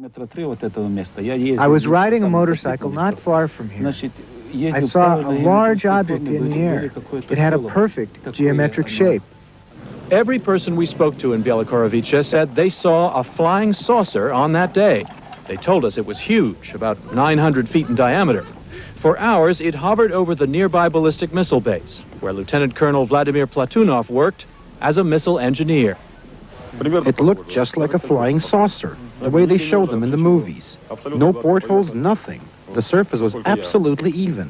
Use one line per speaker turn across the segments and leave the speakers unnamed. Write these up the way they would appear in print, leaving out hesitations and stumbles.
I was riding a motorcycle not far from here. I saw a large object in the air. It had a perfect geometric shape.
Every person we spoke to in Bielokorovice said they saw a flying saucer on that day. They told us it was huge, about 900 feet in diameter. For hours, it hovered over the nearby ballistic missile base, where Lieutenant Colonel Vladimir Platunov worked as a missile engineer.
It looked just like a flying saucer, the way they show them in the movies. No portholes, nothing. The surface was absolutely even.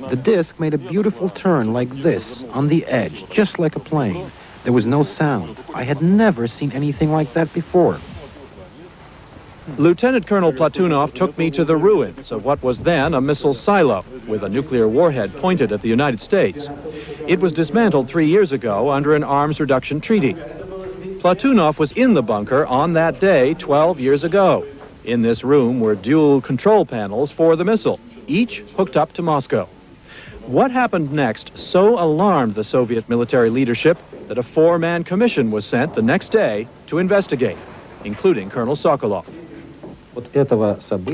The disc made a beautiful turn like this, on the edge, just like a plane. There was no sound. I had never seen anything like that before.
Lieutenant Colonel Platunov took me to the ruins of what was then a missile silo, with a nuclear warhead pointed at the United States. It was dismantled 3 years ago under an arms reduction treaty. Platunov was in the bunker on that day 12 years ago. In this room were dual control panels for the missile, each hooked up to Moscow. What happened next so alarmed the Soviet military leadership that a 4-man commission was sent the next day to investigate, including Colonel Sokolov.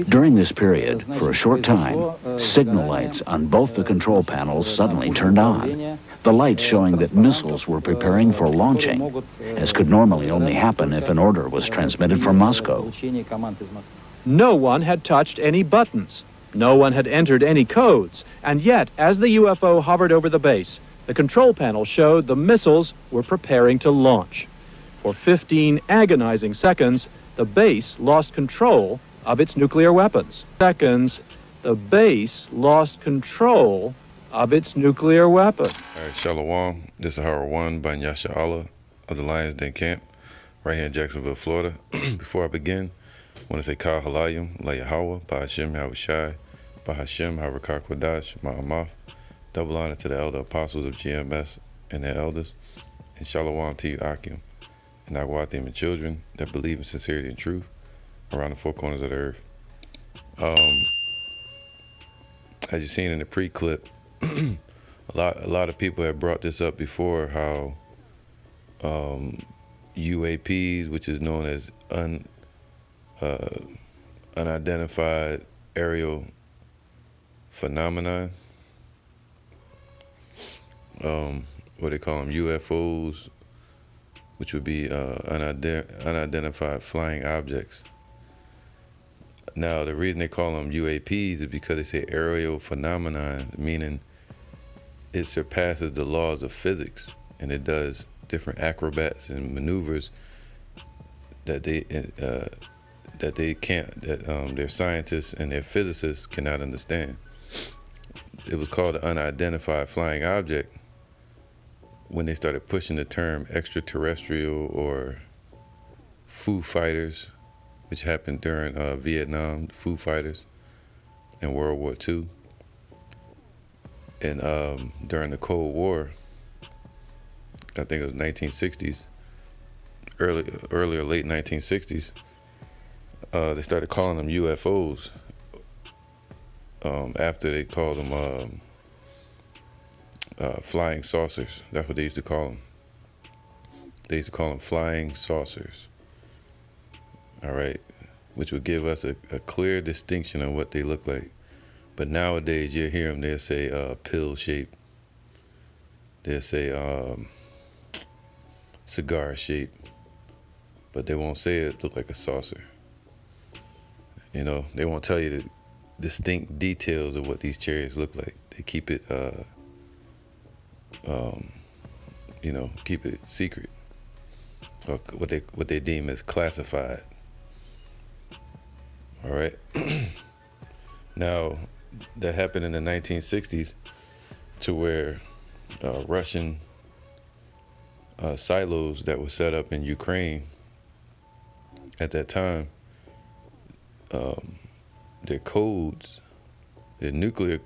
During this period, for a short time, signal lights on both the control panels suddenly turned on. The lights showing that missiles were preparing for launching, as could normally only happen if an order was transmitted from Moscow.
No one had touched any buttons. No one had entered any codes. And yet, as the UFO hovered over the base, the control panel showed the missiles were preparing to launch. For 15 agonizing seconds, the base lost control of its nuclear weapons. The base lost control of its nuclear weapons.
All right, Shalom. This is YAHAWAH by YAHAWAH of the Lions Den Camp, right here in Jacksonville, Florida. Before I begin, I want to say Kal Halayim, La Yahawah, Ba Hashem Yahushai, Ba Hashem Harakar Kwadash, Ma'amath. Double honor to the elder apostles of GMS and their elders, and Shalom to you, Akim, and Agwatim and children that believe in sincerity and truth around the 4 corners of the earth. As you've seen in the pre-clip, a lot of people have brought this up before, how UAPs, which is known as unidentified aerial phenomenon, what they call them, UFOs, which would be unidentified flying objects. Now, the reason they call them UAPs is because they say aerial phenomenon, meaning it surpasses the laws of physics, and it does different acrobats and maneuvers that their scientists and their physicists cannot understand. It was called an unidentified flying object when they started pushing the term extraterrestrial or Foo Fighters, which happened during Vietnam, Foo Fighters, and World War II. And during the Cold War, I think it was 1960s, early or late 1960s, they started calling them UFOs after they called them flying saucers. That's what they used to call them. They used to call them flying saucers. All right, which would give us a clear distinction of what they look like. But nowadays, you'll hear them, they'll say pill shape. They'll say cigar shape. But they won't say it look like a saucer. You know, they won't tell you the distinct details of what these chariots look like. They keep it, keep it secret, or what they deem as classified. All right. Now, that happened in the 1960s, to where Russian silos that were set up in Ukraine at that time, their codes, their nuclear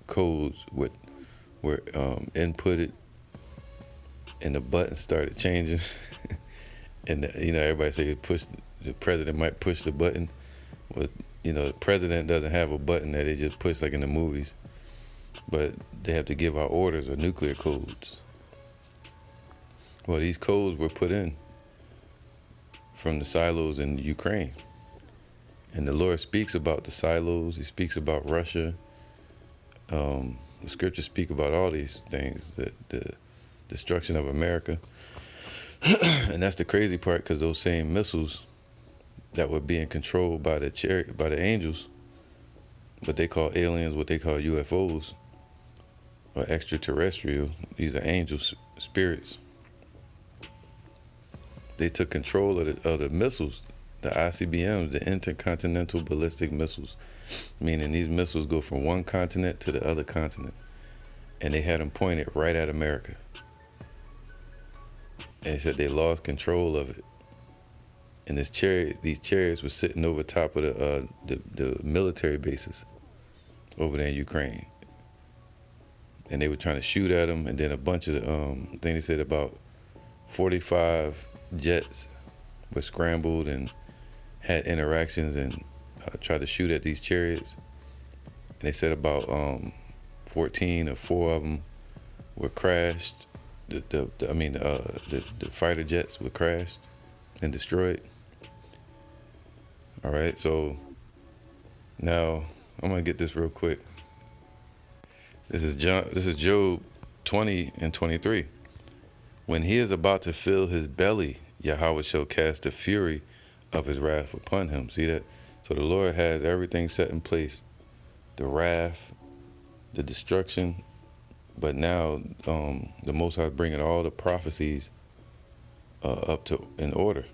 codes were inputted, and the buttons started changing. And everybody say the president might push the button. Well, the president doesn't have a button that they just push like in the movies, but they have to give out orders or nuclear codes. Well, these codes were put in from the silos in Ukraine. And the Lord speaks about the silos. He speaks about Russia. The scriptures speak about all these things, the destruction of America. And that's the crazy part, because those same missiles that were being controlled by the angels, what they call aliens, what they call UFOs, or extraterrestrial, these are angels, spirits. They took control of the missiles, the ICBMs, the intercontinental ballistic missiles, meaning these missiles go from one continent to the other continent, and they had them pointed right at America. And they said they lost control of it. And these chariots were sitting over top of the military bases over there in Ukraine. And they were trying to shoot at them, and then a bunch of I think they said about 45 jets were scrambled and had interactions and tried to shoot at these chariots. And they said about 14 or 4 of them were crashed. The fighter jets were crashed and destroyed. All right, so now I'm gonna get this real quick. This is Job 20 and 23. When he is about to fill his belly, Yahweh shall cast the fury of his wrath upon him. See that? So the Lord has everything set in place. The wrath, the destruction, but now the Most High is bringing all the prophecies up to in order.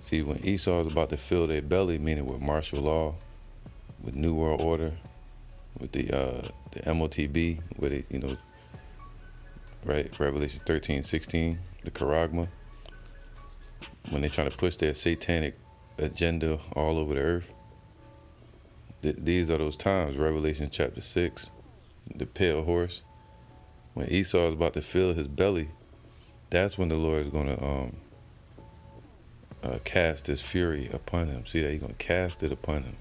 See, when Esau is about to fill their belly, meaning with martial law, with New World Order, with the MOTB, with it, right? Revelation 13:16, the Charagma, when they're trying to push their satanic agenda all over the earth. These are those times. Revelation chapter 6, the pale horse. When Esau is about to fill his belly, that's when the Lord is going to cast his fury upon him. See that? He's going to cast it upon him.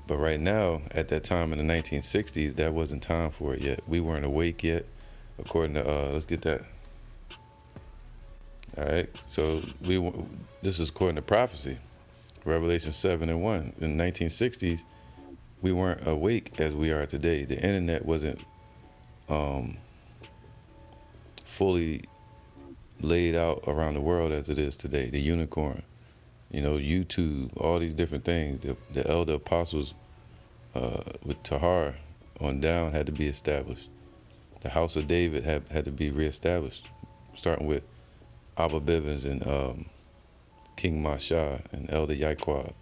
But right now, at that time in the 1960s, that wasn't time for it yet. We weren't awake yet, according to, let's get that. All right, so this is according to prophecy, Revelation 7 and 1. In the 1960s, we weren't awake as we are today. The internet wasn't fully laid out around the world as it is today. The unicorn, YouTube, all these different things. The elder apostles with Tahar on down had to be established. The house of David had to be reestablished, starting with Abba Bivens and King Masha and Elder Yaquab,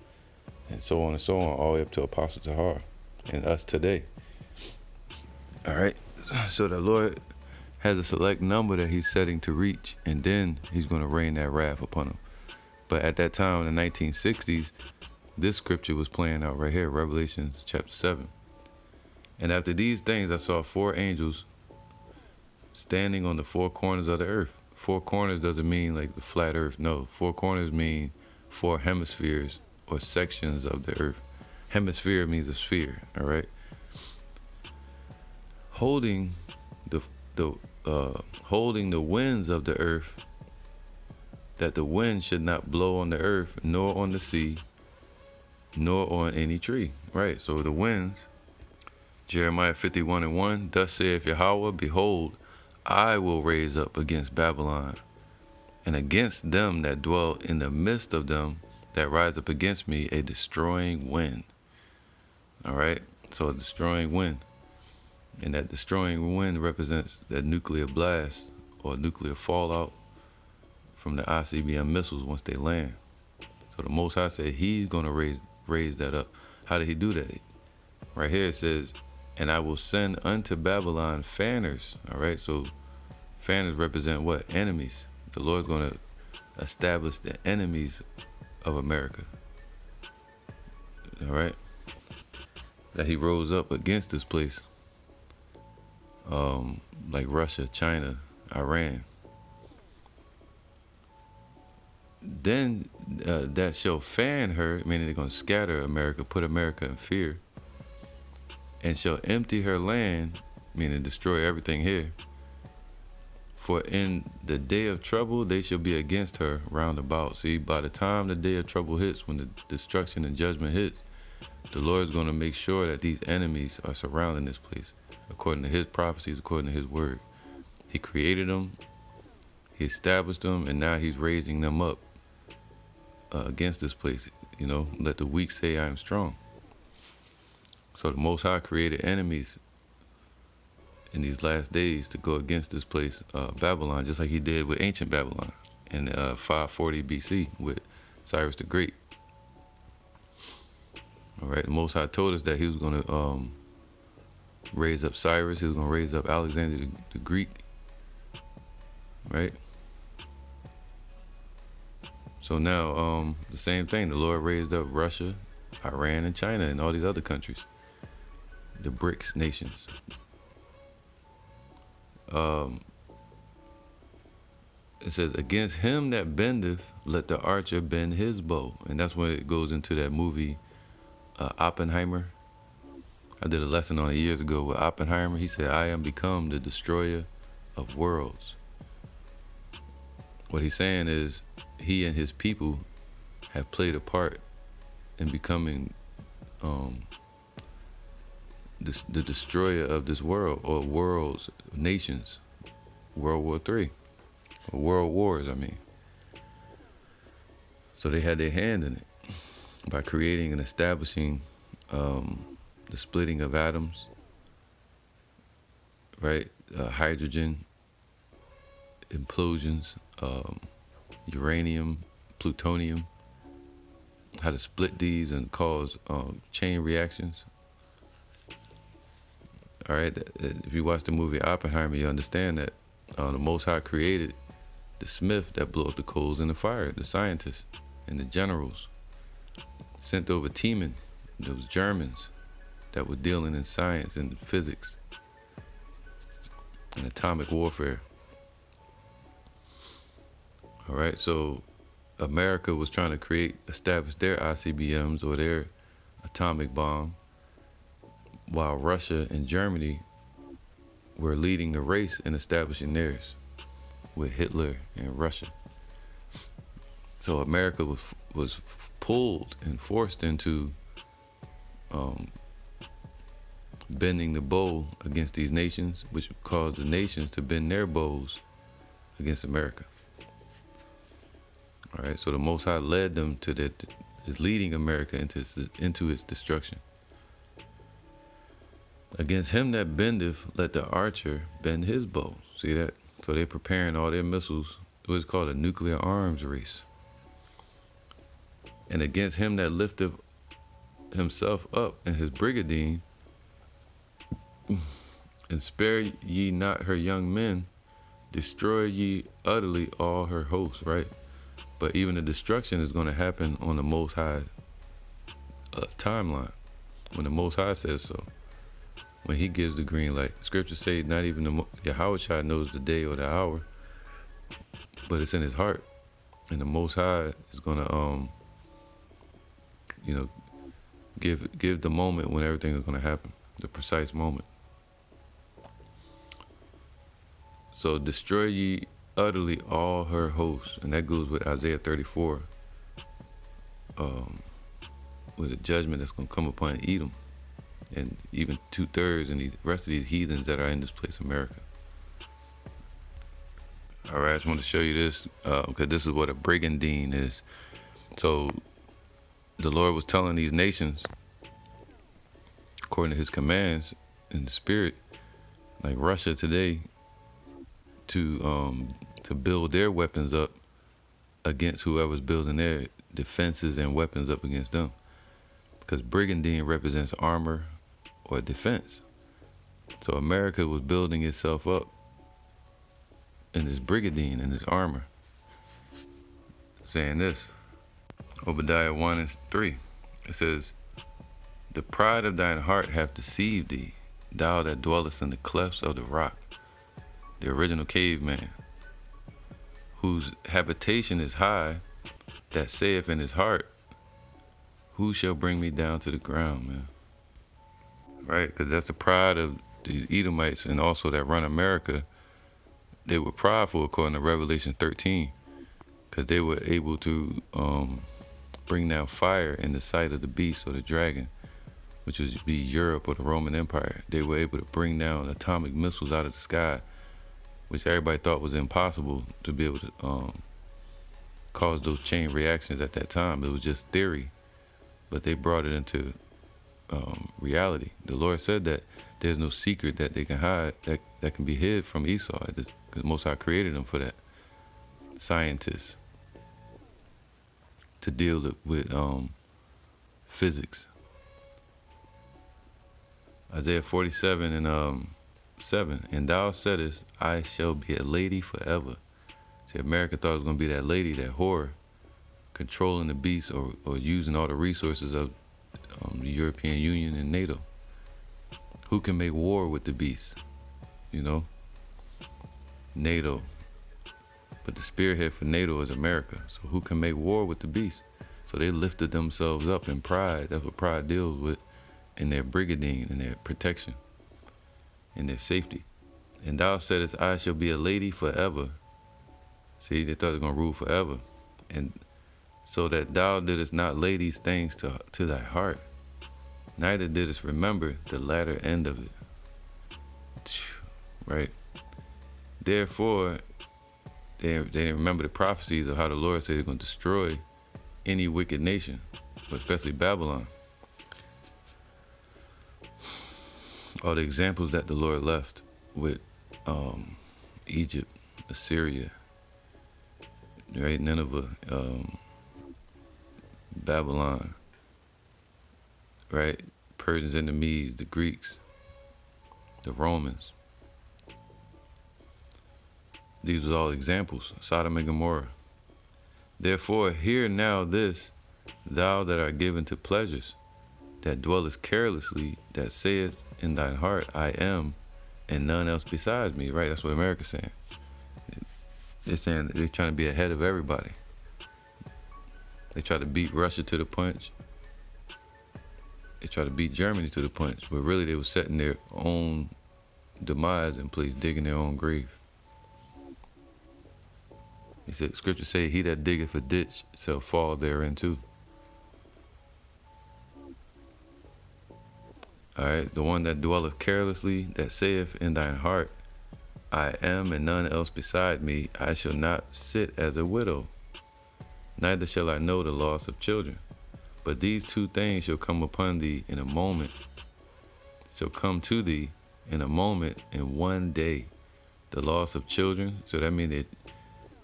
and so on, all the way up to Apostle Tahar and us today. All right, so the Lord has a select number that he's setting to reach, and then he's going to rain that wrath upon them. But at that time in the 1960s, this scripture was playing out right here, Revelation chapter 7. And after these things, I saw 4 angels standing on the 4 corners of the earth. 4 corners doesn't mean like the flat earth. No, 4 corners mean 4 hemispheres or sections of the earth. Hemisphere means a sphere, all right? Holding the winds of the earth, that the wind should not blow on the earth, nor on the sea, nor on any tree. Right, so the winds, Jeremiah 51 and 1, thus saith Yahawah, behold, I will raise up against Babylon, and against them that dwell in the midst of them that rise up against me, a destroying wind. All right, so a destroying wind. And that destroying wind represents that nuclear blast or nuclear fallout from the ICBM missiles once they land. So the Most High said he's going to raise that up. How did he do that? Right here it says, and I will send unto Babylon fanners. All right, so fanners represent what? Enemies. The Lord's going to establish the enemies of America. All right, that he rose up against this place. Like Russia, China, Iran. Then that shall fan her, meaning they're going to scatter America, put America in fear, and shall empty her land, meaning destroy everything here, For in the day of trouble, they shall be against her round about. See, by the time the day of trouble hits, when the destruction and judgment hits, the Lord is going to make sure that these enemies are surrounding this place, according to his prophecies, according to his word. He created them, he established them, and now he's raising them up against this place. You know, let the weak say I am strong. So the Most High created enemies in these last days to go against this place, Babylon, just like he did with ancient Babylon in 540 BC with Cyrus the Great. All right, the Most High told us that he was going to raise up Cyrus, he was going to raise up Alexander the Greek, right? So now, the same thing, the Lord raised up Russia, Iran, and China, and all these other countries, the BRICS nations. It says, against him that bendeth, let the archer bend his bow. And that's when it goes into that movie, Oppenheimer. I did a lesson on it years ago with Oppenheimer. He said, I am become the destroyer of worlds. What he's saying is, he and his people have played a part in becoming the destroyer of this world, or worlds, nations, World War III, or world wars, I mean. So they had their hand in it by creating and establishing the splitting of atoms, right? Hydrogen, implosions, uranium, plutonium, how to split these and cause chain reactions. All right, if you watch the movie Oppenheimer, you understand that the Most High created the smith that blew up the coals in the fire, the scientists and the generals. Sent over teaming, those Germans that were dealing in science and physics and atomic warfare. All right, so America was trying to establish their ICBMs or their atomic bomb, while Russia and Germany were leading the race in establishing theirs with Hitler and Russia. So America was pulled and forced into bending the bow against these nations, which caused the nations to bend their bows against America. All right, so the Most High led them to that, is leading America into its destruction. Against him that bendeth, let the archer bend his bow. See that? So they're preparing all their missiles. What's called a nuclear arms race. And against him that lifteth himself up in his brigandine, and spare ye not her young men, destroy ye utterly all her hosts, right? But even the destruction is going to happen on the Most High timeline, when the Most High says so. When he gives the green light. Scripture say not even YAHAWAH knows the day or the hour, but it's in his heart. And the Most High is gonna give the moment when everything is gonna happen, the precise moment. So destroy ye utterly all her hosts, and that goes with Isaiah 34, with the judgment that's gonna come upon Edom. And even 2/3 and the rest of these heathens that are in this place, America. All right, I just want to show you this, because this is what a brigandine is. So the Lord was telling these nations, according to his commands in the spirit, like Russia today, to build their weapons up against whoever's building their defenses and weapons up against them. Because brigandine represents armor or defense. So America was building itself up in this brigandine, in this armor. Saying this, Obadiah 1:3, it says, the pride of thine heart hath deceived thee, thou that dwellest in the clefts of the rock. The original caveman, whose habitation is high, that saith in his heart, who shall bring me down to the ground, man? Right? Because that's the pride of these Edomites and also that run America, they were prideful according to Revelation 13, because they were able to bring down fire in the sight of the beast or the dragon, which would be Europe or the Roman Empire. They were able to bring down atomic missiles out of the sky, which everybody thought was impossible to be able to cause those chain reactions at that time. It was just theory, but they brought it into reality. The Lord said that there's no secret that they can hide, that can be hid from Esau, because Most High created them for that. Scientists to deal with physics. Isaiah 47 and 7. And thou saidest, I shall be a lady forever. See, America thought it was going to be that lady, that whore, controlling the beast or using all the resources of the European Union and NATO. Who can make war with the beast? You know? NATO. But the spearhead for NATO is America. So who can make war with the beast? So they lifted themselves up in pride. That's what pride deals with, in their brigadine, in their protection, in their safety. And thou saidest, I shall be a lady forever. See, they thought they were going to rule forever. And so that thou didst not lay these things to thy heart, neither didst remember the latter end of it. Right? Therefore, they didn't remember the prophecies of how the Lord said he's going to destroy any wicked nation, but especially Babylon. All the examples that the Lord left with Egypt, Assyria, right? Nineveh, Babylon, right? Persians and the Medes, the Greeks, the Romans. These were all examples, Sodom and Gomorrah. Therefore, hear now this, thou that art given to pleasures, that dwellest carelessly, that saith in thine heart, I am, and none else besides me, right? That's what America's saying. They're saying they're trying to be ahead of everybody. They try to beat Russia to the punch. They try to beat Germany to the punch, but really they were setting their own demise in place, digging their own grave. He said, Scripture say, he that diggeth a ditch shall fall therein too. All right, the one that dwelleth carelessly, that saith in thine heart, I am and none else beside me, I shall not sit as a widow, neither shall I know the loss of children. But these two things shall come upon thee in a moment, shall come to thee in a moment, in one day. The loss of children, so that means that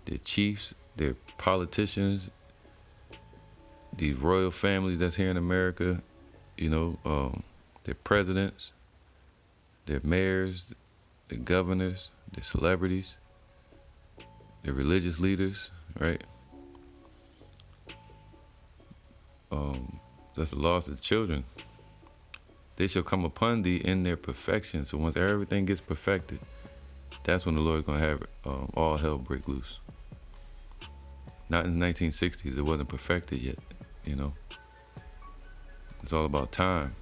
their chiefs, their politicians, these royal families that's here in America, you know, their presidents, their mayors, their governors, their celebrities, their religious leaders, right? That's the loss of children. They shall come upon thee in their perfection. So once everything gets perfected, that's when the Lord's going to have all hell break loose. Not in the 1960s. It wasn't perfected yet, you know. It's all about time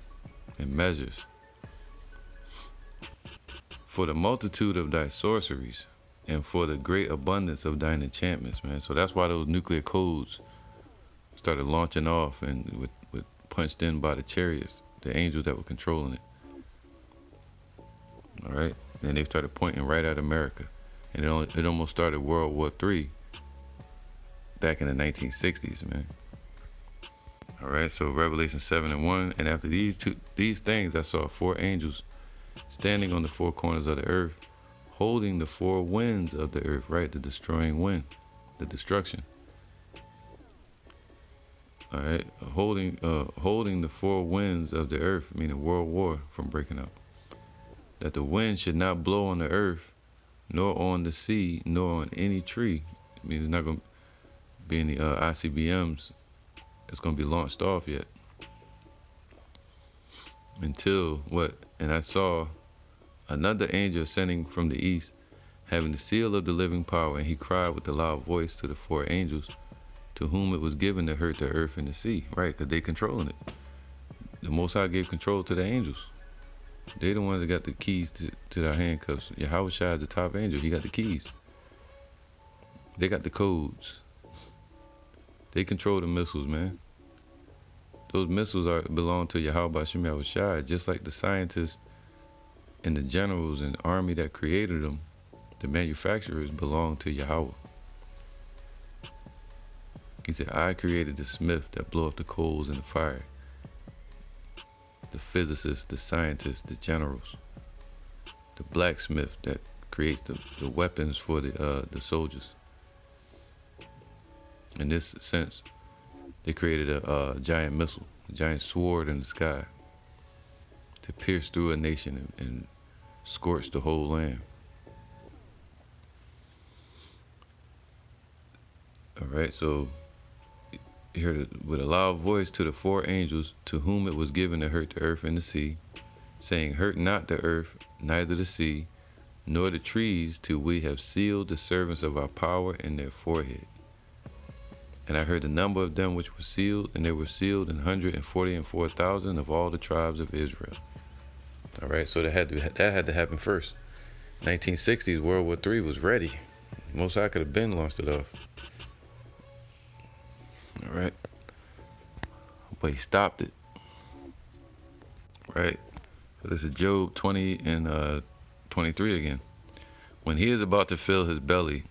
and measures. For the multitude of thy sorceries and for the great abundance of thine enchantments, man. So that's why those nuclear codes started launching off and with punched in by the chariots, the angels that were controlling it. All right? And they started pointing right at America. And it almost started World War III back in the 1960s, man. All right, so Revelation 7 and 1. And after these things, I saw 4 angels standing on the 4 corners of the earth, holding the 4 winds of the earth, right? The destroying wind, the destruction. All right, holding the 4 winds of the earth, meaning world war, from breaking out. That the wind should not blow on the earth, nor on the sea, nor on any tree. I mean, it's not going to be any ICBMs. It's going to be launched off yet. Until what? And I saw another angel ascending from the east, having the seal of the living power, and he cried with a loud voice to the 4 angels, to whom it was given to hurt the earth and the sea, right? Because they controlling it. The Most High gave control to the angels. They the ones that got the keys to their handcuffs. YAHAWAH is the top angel. He got the keys. They got the codes. They control the missiles, man. Those missiles belong to YAHAWAH, just like the scientists and the generals and army that created them. The manufacturers belong to YAHAWAH. He said, I created the smith that blow up the coals in the fire. The physicists, the scientists, the generals. The blacksmith that creates the weapons for the soldiers. In this sense, they created a giant missile, a giant sword in the sky to pierce through a nation and scorch the whole land. All right, so he heard it with a loud voice to the four angels to whom it was given to hurt the earth and the sea, saying, hurt not the earth, neither the sea, nor the trees, till we have sealed the servants of our power in their forehead. And I heard the number of them which were sealed, and they were sealed 144,000 of all the tribes of Israel. All right, so that had to happen first. 1960s, World War III was ready. Most High could have been launched it off. All right, but he stopped it. Right, so this is Job 20 and 23 again. When he is about to fill his belly,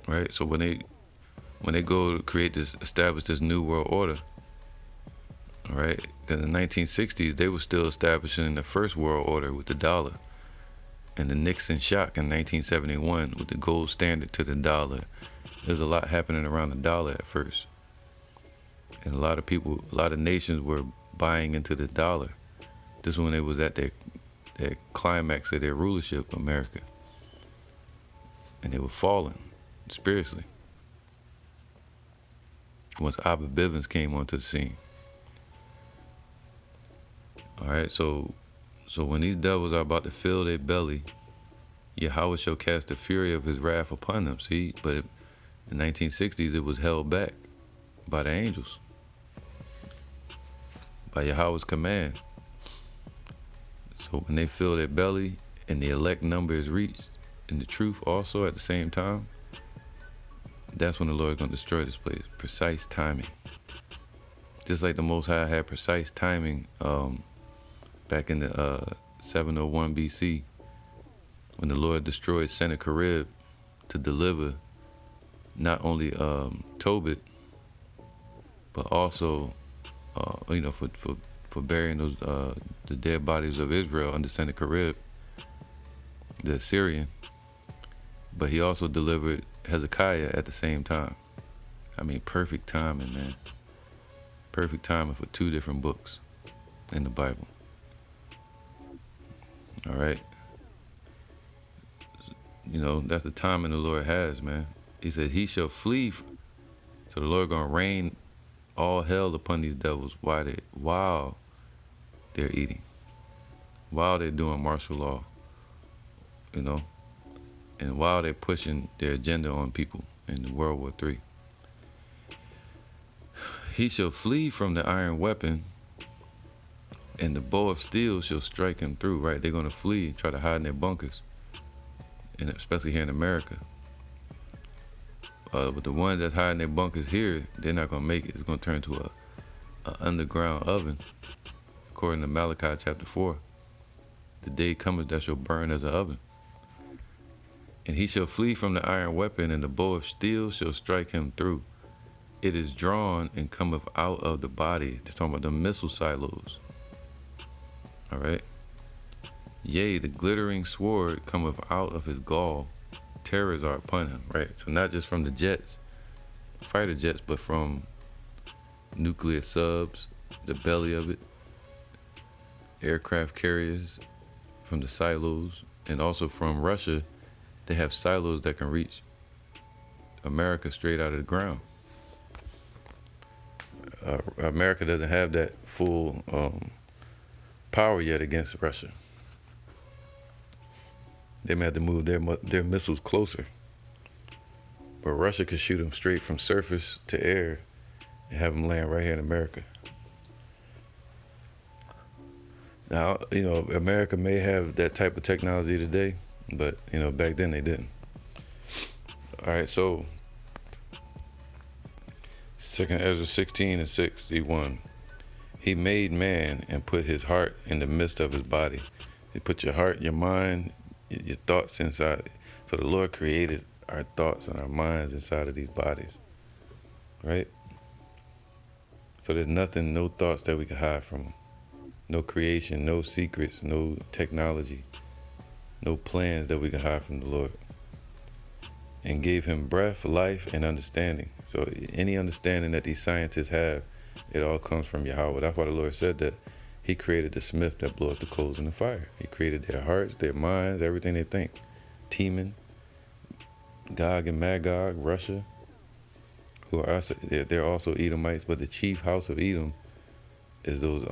right? So when they go to create this, establish this new world order, all right? In the 1960s, they were still establishing the first world order with the dollar, and the Nixon shock in 1971 with the gold standard to the dollar. There's a lot happening around the dollar at first, and a lot of people, a lot of nations were buying into the dollar. This is when they was at their climax of their rulership, America, and they were falling spiritually. Once Abba Bivens came onto the scene. All right, so when these devils are about to fill their belly, YAHAWAH shall cast the fury of his wrath upon them. See, but in the 1960s, it was held back by the angels, by YAHAWAH's command. So when they fill their belly and the elect number is reached, and the truth also at the same time, that's when the Lord is going to destroy this place. Precise timing. Just like the Most High had precise timing back in the 701 BC, when the Lord destroyed Sennacherib to deliver not only Tobit, but also, for burying those the dead bodies of Israel under Sennacherib, the Assyrian. But he also delivered Hezekiah at the same time. I mean, perfect timing, man. Perfect timing for two different books in the Bible. All right. You know, that's the timing the Lord has, man. He said he shall flee. So the Lord gonna rain all hell upon these devils while they're eating, while they're doing martial law, you know, and while they're pushing their agenda on people in World War III. He shall flee from the iron weapon, and the bow of steel shall strike him through, right? They're going to flee, try to hide in their bunkers, and especially here in America. But the ones that hide in their bunkers here, they're not going to make it. It's going to turn into an underground oven, according to Malachi chapter 4. The day cometh that shall burn as an oven. And he shall flee from the iron weapon, and the bow of steel shall strike him through. It is drawn and cometh out of the body. It's talking about the missile silos. All right. Yea, the glittering sword cometh out of his gall. Terrors are upon him, right? So not just from the jets, fighter jets, but from nuclear subs, the belly of it, aircraft carriers, from the silos, and also from Russia. They have silos that can reach America straight out of the ground. America doesn't have that full power yet against Russia. They may have to move their missiles closer. But Russia could shoot them straight from surface to air and have them land right here in America. Now, you know, America may have that type of technology today, but, you know, back then they didn't. All right, so 2nd Ezra 16:61. He made man and put his heart in the midst of his body. He put your heart, your mind, your thoughts inside. So the Lord created our thoughts and our minds inside of these bodies, right? So there's nothing, no thoughts that we can hide from him. No creation, no secrets, no technology, no plans that we can hide from the Lord. And gave him breath, life, and understanding. So any understanding that these scientists have, it all comes from Yahawah. That's why the Lord said that he created the smith that blew up the coals in the fire. He created their hearts, their minds, everything they think. Teman, Gog and Magog, Russia, who are also, they're also Edomites, but the chief house of Edom is those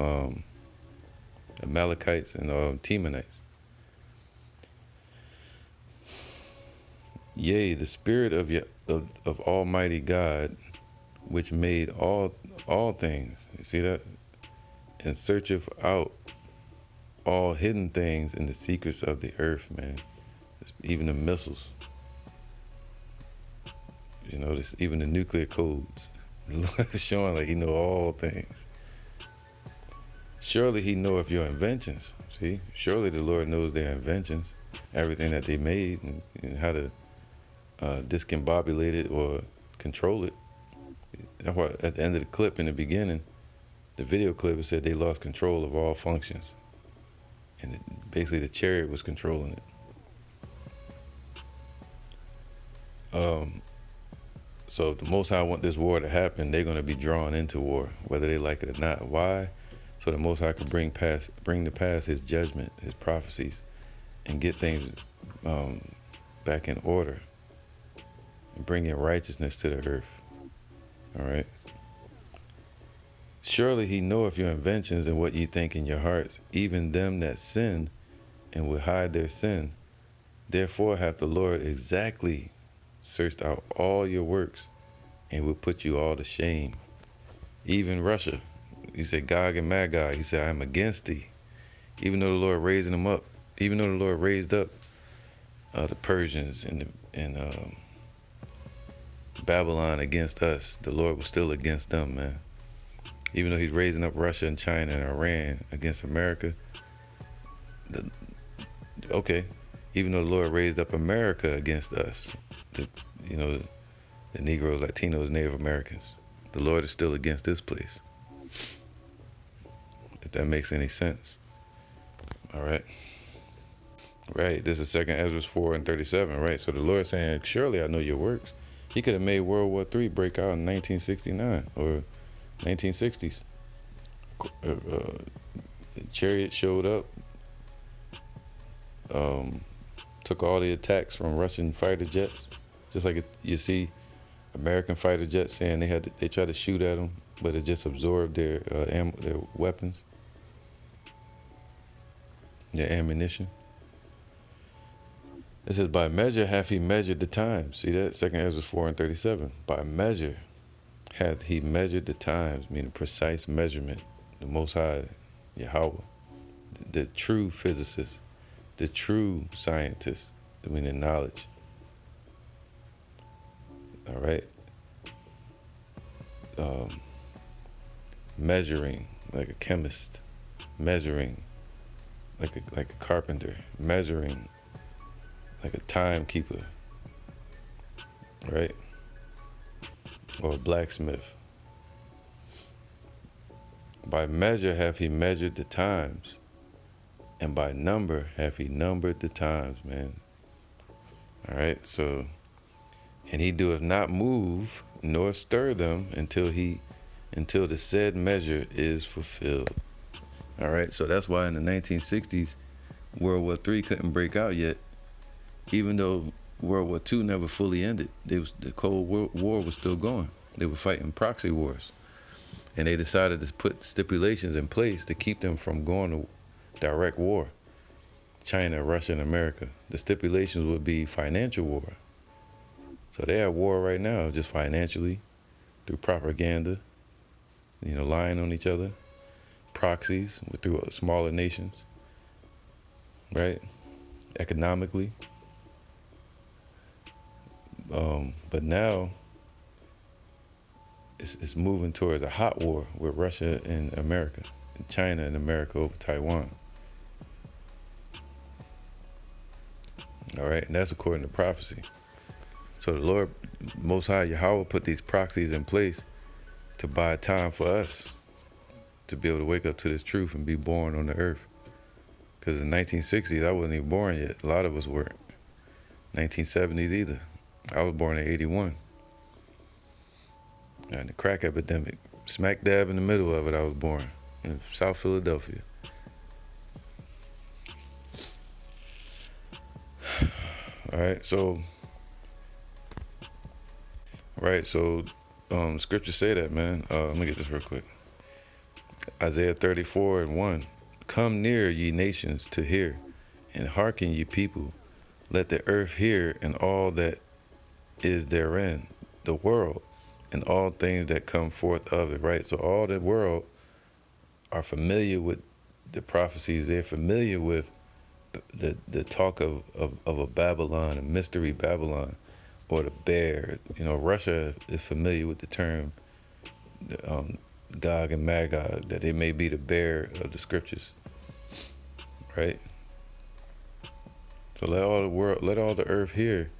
Amalekites and Temanites. Yea, the spirit of Almighty God, which made all things. You see that? And searcheth out all hidden things in the secrets of the earth, man. Even the missiles. You know, even the nuclear codes. The Lord is showing like he know all things. Surely he knoweth your inventions. See? Surely the Lord knows their inventions. Everything that they made and how to discombobulate it or control it. That's why at the end of the clip in the beginning, the video clip, it said they lost control of all functions. And basically the chariot was controlling it. So the Most High want this war to happen, they're going to be drawn into war, whether they like it or not. Why? So the Most High can bring to pass his judgment, his prophecies, and get things back in order and bring in righteousness to the earth. All right. Surely he knoweth your inventions and what ye think in your hearts, even them that sin and will hide their sin. Therefore hath the Lord exactly searched out all your works and will put you all to shame. Even Russia, he said, Gog and Magog, he said, I am against thee. Even though the Lord raising them up, even though the Lord raised up the Persians and Babylon against us, the Lord was still against them, man. Even though he's raising up Russia and China and Iran against America, okay, even though the Lord raised up America against us, the Negroes, Latinos, Native Americans, the Lord is still against this place. If that makes any sense. All right. Right, this is 2nd Ezra 4:37, right? So the Lord saying, surely I know your works. He could have made World War III break out in 1969 or 1960s. The chariot showed up, took all the attacks from Russian fighter jets, just like you see American fighter jets saying they tried to shoot at them, but it just absorbed their weapons, their ammunition. It says, by measure hath he measured the times. See that? 2nd Ezra 4:37. By measure hath he measured the times, meaning precise measurement. The Most High, Yahawah, the true physicist, the true scientist, meaning knowledge. All right. Measuring like a chemist, measuring like a carpenter, measuring like a timekeeper, right? Or a blacksmith. By measure hath he measured the times, and by number hath he numbered the times, man. All right, so, and he doeth not move nor stir them until the said measure is fulfilled. All right, so that's why in the 1960s, World War III couldn't break out yet, even though World War II never fully ended. The Cold War was still going. They were fighting proxy wars. And they decided to put stipulations in place to keep them from going to direct war. China, Russia, and America. The stipulations would be financial war. So they're at war right now, just financially, through propaganda, lying on each other, proxies through smaller nations, right? Economically. But now it's moving towards a hot war with Russia and America, and China and America over Taiwan. All right, and that's according to prophecy. So the Lord Most High Yahawah put these proxies in place to buy time for us to be able to wake up to this truth and be born on the earth. Because in the 1960s, I wasn't even born yet. A lot of us weren't. 1970s either. I was born in 81. And the crack epidemic, smack dab in the middle of it, I was born in South Philadelphia. All right, so scriptures say that, man. Let me get this real quick. Isaiah 34:1. Come near, ye nations, to hear, and hearken, ye people. Let the earth hear, and all that is therein, the world, and all things that come forth of it, right? So all the world are familiar with the prophecies. They're familiar with the talk of a Babylon, a mystery Babylon, or the bear. You know, Russia is familiar with the term Gog and Magog, that they may be the bear of the scriptures, right? So let all the earth hear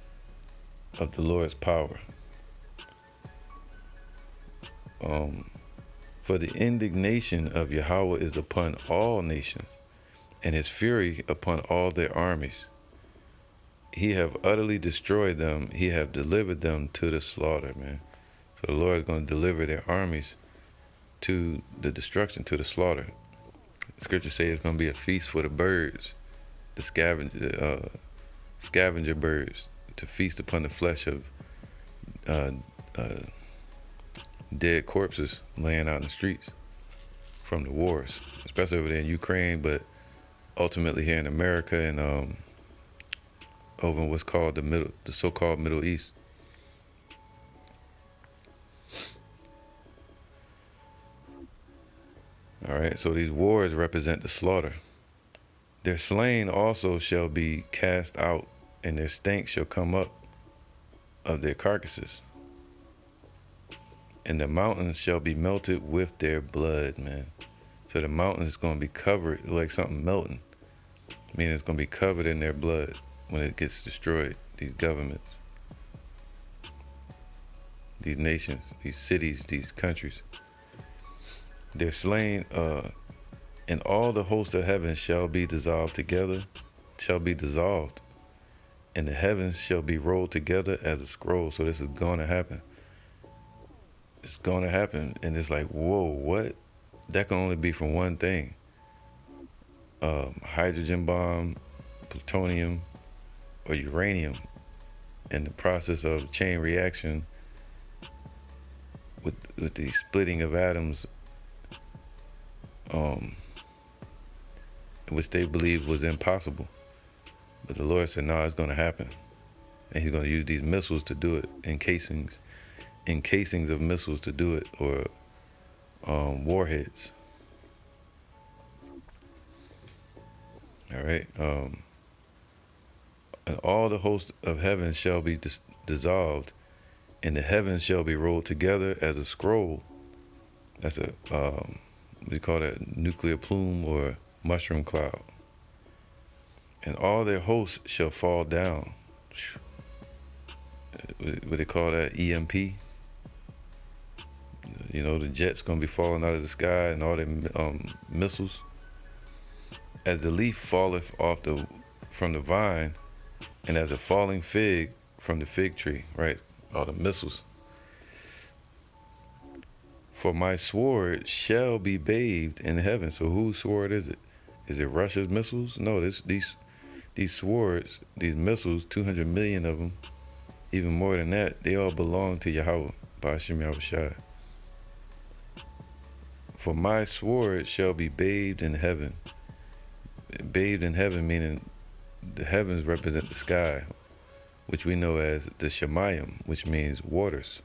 of the Lord's power. For the indignation of Yahawah is upon all nations, and his fury upon all their armies. He have utterly destroyed them. He have delivered them to the slaughter, man. So the Lord is going to deliver their armies to the destruction, to the slaughter. The scriptures say it's going to be a feast for the birds, the scavenger birds, to feast upon the flesh of dead corpses laying out in the streets from the wars, especially over there in Ukraine, but ultimately here in America and over in what's called the so-called Middle East. All right, so these wars represent the slaughter. Their slain also shall be cast out, and their stank shall come up of their carcasses. And the mountains shall be melted with their blood, man. So the mountains is going to be covered like something melting. Meaning it's going to be covered in their blood when it gets destroyed. These governments, these nations, these cities, these countries. They're slain, and all the hosts of heaven shall be dissolved together, and the heavens shall be rolled together as a scroll. So this is going to happen. It's going to happen, and it's like, whoa, what? That can only be from one thing. Hydrogen bomb, plutonium, or uranium, and the process of chain reaction with the splitting of atoms, which they believed was impossible. But the Lord said, no, it's going to happen. And he's going to use these missiles to do it, encasings of missiles to do it, or warheads. All right. And all the hosts of heaven shall be dissolved, and the heavens shall be rolled together as a scroll. That's a we call that nuclear plume or mushroom cloud. And all their hosts shall fall down. What they call that, EMP? You know, the jet's gonna be falling out of the sky, and all their missiles. As the leaf falleth from the vine, and as a falling fig from the fig tree, right? All the missiles. For my sword shall be bathed in heaven. So whose sword is it? Is it Russia's missiles? No, these swords, these missiles, 200 million of them, even more than that, they all belong to Yahawah, Ba'ashim Yahushua. For my sword shall be bathed in heaven. Bathed in heaven meaning the heavens represent the sky, which we know as the Shemayim, which means waters.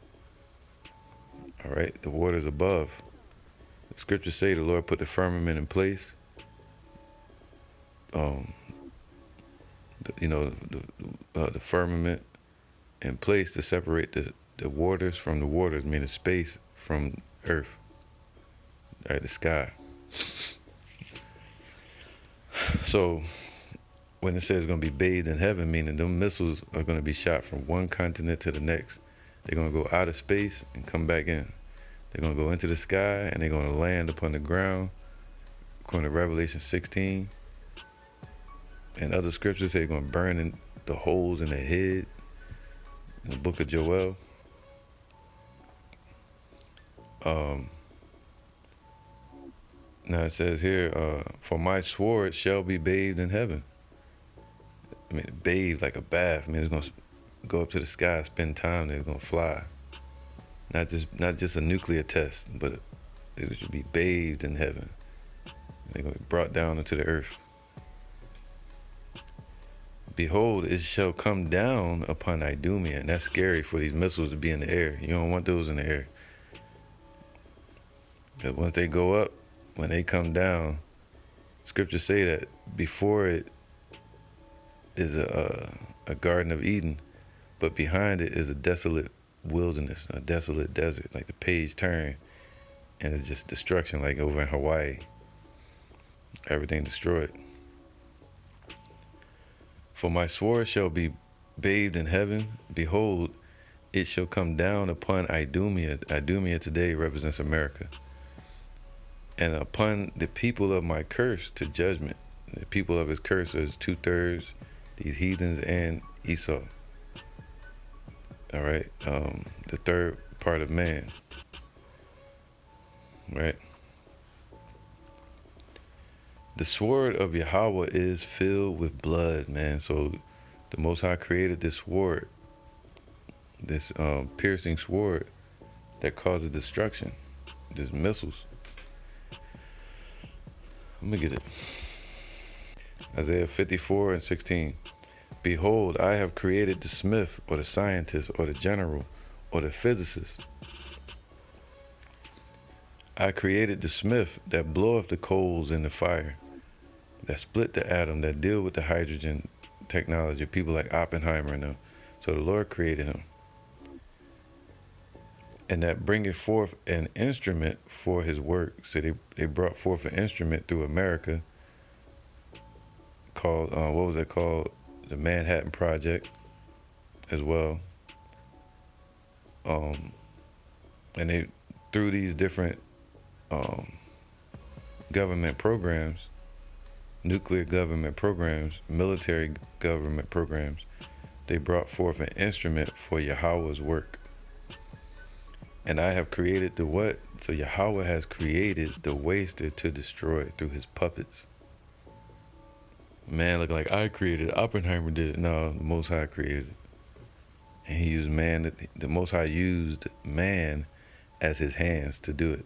All right, the waters above. Scriptures say the Lord put the firmament in place. The firmament in place to separate the waters from the waters, meaning space from earth, right, the sky. So when it says it's going to be bathed in heaven, meaning them missiles are going to be shot from one continent to the next. They're going to go out of space and come back in. They're going to go into the sky and they're going to land upon the ground, according to Revelation 16. And other scriptures say they're going to burn in the holes in their head, in the book of Joel. Now it says here, for my sword shall be bathed in heaven. I mean, bathed like a bath. I mean, it's going to go up to the sky, spend time there, it's going to fly. Not just a nuclear test, but it should be bathed in heaven. They're going to be brought down into the earth. Behold, it shall come down upon Idumea. And that's scary for these missiles to be in the air. You don't want those in the air. Because once they go up, when they come down, scriptures say that before it is a Garden of Eden, but behind it is a desolate wilderness, a desolate desert, like the page turn, and it's just destruction, like over in Hawaii. Everything destroyed. For my sword shall be bathed in heaven. Behold, it shall come down upon Idumea. Idumea today represents America. And upon the people of my curse to judgment. The people of his curse is 2/3, these heathens and Esau. All right, the third part of man. Right. The sword of YAHAWAH is filled with blood, man. So the Most High created this sword, this piercing sword that causes destruction, these missiles. Let me get it. Isaiah 54:16. Behold, I have created the smith, or the scientist, or the general, or the physicist. I created the smith that bloweth the coals in the fire, that split the atom, that deal with the hydrogen technology, people like Oppenheimer and them. So the Lord created him. And that bringeth forth an instrument for his work. So they brought forth an instrument through America called, what was it called? The Manhattan Project as well. And they, through these different government programs, nuclear government programs, military government programs, they brought forth an instrument for YAHAWAH's work. And I have created the what? So YAHAWAH has created the waster to destroy through his puppets. Man, look like I created it. Oppenheimer did it. No, the Most High created it. And he used man, the Most High used man as his hands to do it.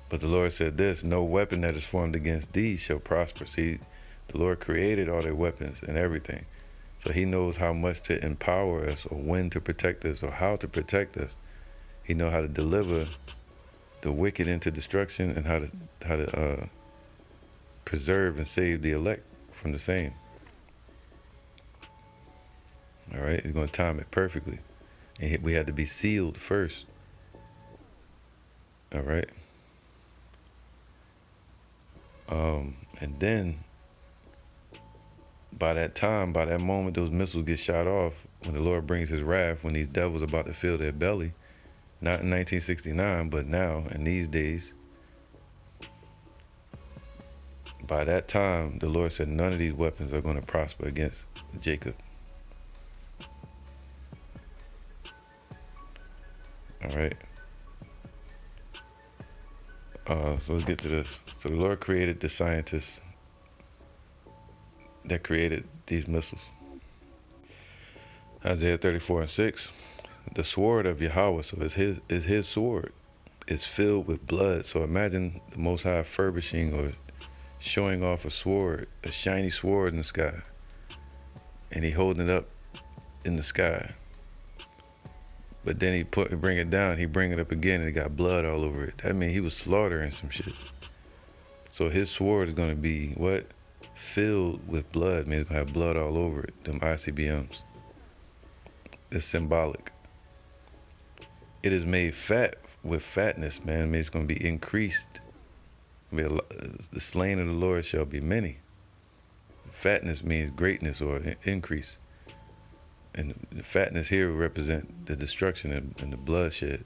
But the Lord said this, no weapon that is formed against thee shall prosper. See, the Lord created all their weapons and everything. So he knows how much to empower us, or when to protect us, or how to protect us. He knows how to deliver the wicked into destruction, and how to preserve and save the elect from the same. All right, he's going to time it perfectly. And we had to be sealed first. All right. And then by that time, by that moment, those missiles get shot off, when the Lord brings his wrath, when these devils are about to fill their belly, not in 1969, but now, in these days, by that time, the Lord said none of these weapons are going to prosper against Jacob. All right. So let's get to this. So the Lord created the scientists that created these missiles. Isaiah 34:6. The sword of YAHAWAH, so is his sword, is filled with blood. So imagine the Most High furbishing or showing off a sword, a shiny sword in the sky, and he holding it up in the sky. But then he bring it down, he bring it up again, and it got blood all over it. That means he was slaughtering some shit. So his sword is gonna be what? Filled with blood. Means it's gonna have blood all over it. Them ICBMs. It's symbolic. It is made fat with fatness, man. I mean, it's gonna be increased. The slain of the Lord shall be many. Fatness means greatness or increase. And the fatness here will represent the destruction and the bloodshed.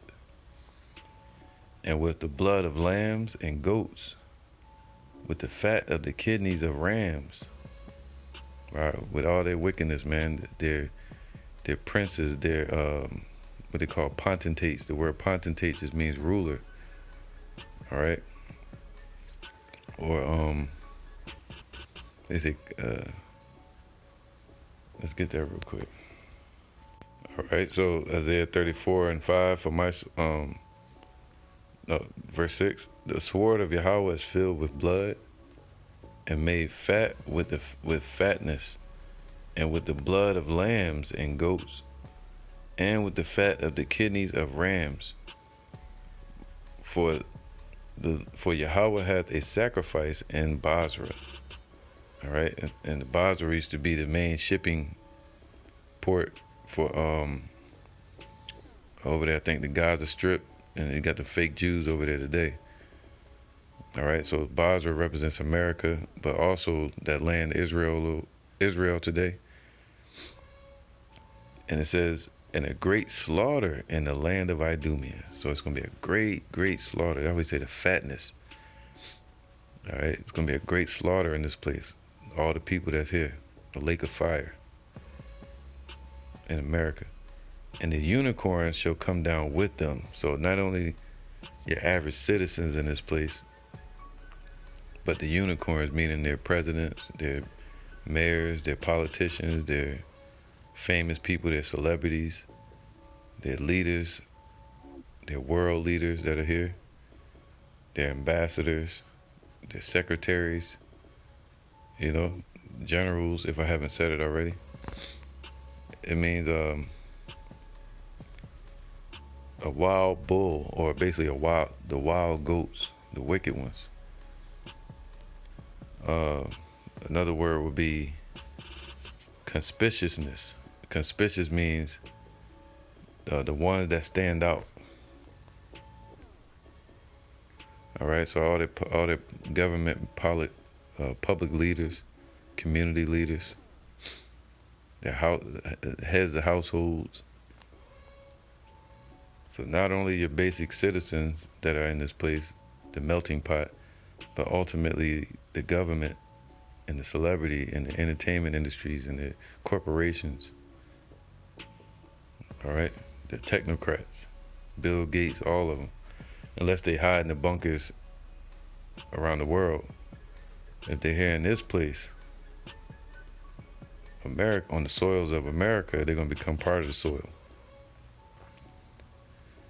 And with the blood of lambs and goats, with the fat of the kidneys of rams, right? With all their wickedness, man, their princes, their what they call potentates. The word potentate just means ruler. All right. Or they say let's get that real quick. All right, so Isaiah 34:5 for my verse 6. The sword of Yahawah is filled with blood and made fat with fatness, and with the blood of lambs and goats, and with the fat of the kidneys of rams. For Yahawah hath a sacrifice in Basra. All right, and the Basra used to be the main shipping port for over there. I think the Gaza Strip, and you got the fake Jews over there today. All right, so Basra represents America, but also that land, Israel today. And it says, and a great slaughter in the land of Idumea. So it's going to be a great slaughter. I always say the fatness. All right, it's going to be a great slaughter in this place. All the people that's here, a lake of fire in America. And the unicorns shall come down with them. So not only your average citizens in this place, but the unicorns, meaning their presidents, their mayors, their politicians, their famous people, their celebrities, their leaders, their world leaders that are here, their ambassadors, their secretaries, you know, generals, if I haven't said it already. It means a wild bull, or basically the wild goats, the wicked ones. Another word would be conspicuousness. Conspicuous means the ones that stand out. All right, so all the government, public leaders, community leaders, their heads of households. So not only your basic citizens that are in this place, the melting pot, but ultimately the government and the celebrity and the entertainment industries and the corporations. All right, the technocrats, Bill Gates, all of them, unless they hide in the bunkers around the world. If they're here in this place, America, on the soils of America, they're going to become part of the soil.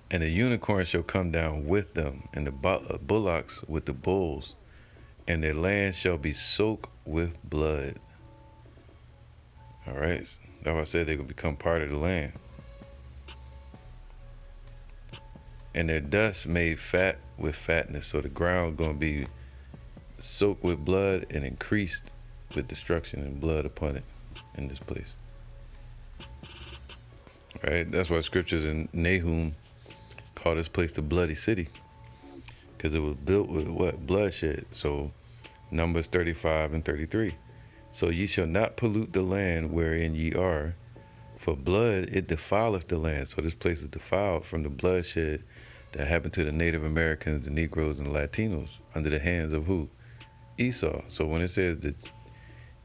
And the unicorns shall come down with them, and the bullocks with the bulls, and their land shall be soaked with blood. All right, that's why I said they're going to become part of the land. And their dust made fat with fatness. So the ground going to be soaked with blood and increased with destruction and blood upon it in this place. All right, that's why scriptures in Nahum call this place the bloody city, because it was built with what? Bloodshed. So Numbers 35 and 33. So ye shall not pollute the land wherein ye are, for blood it defileth the land. So this place is defiled from the bloodshed that happened to the Native Americans, the Negroes, and the Latinos under the hands of who? Esau. So when it says that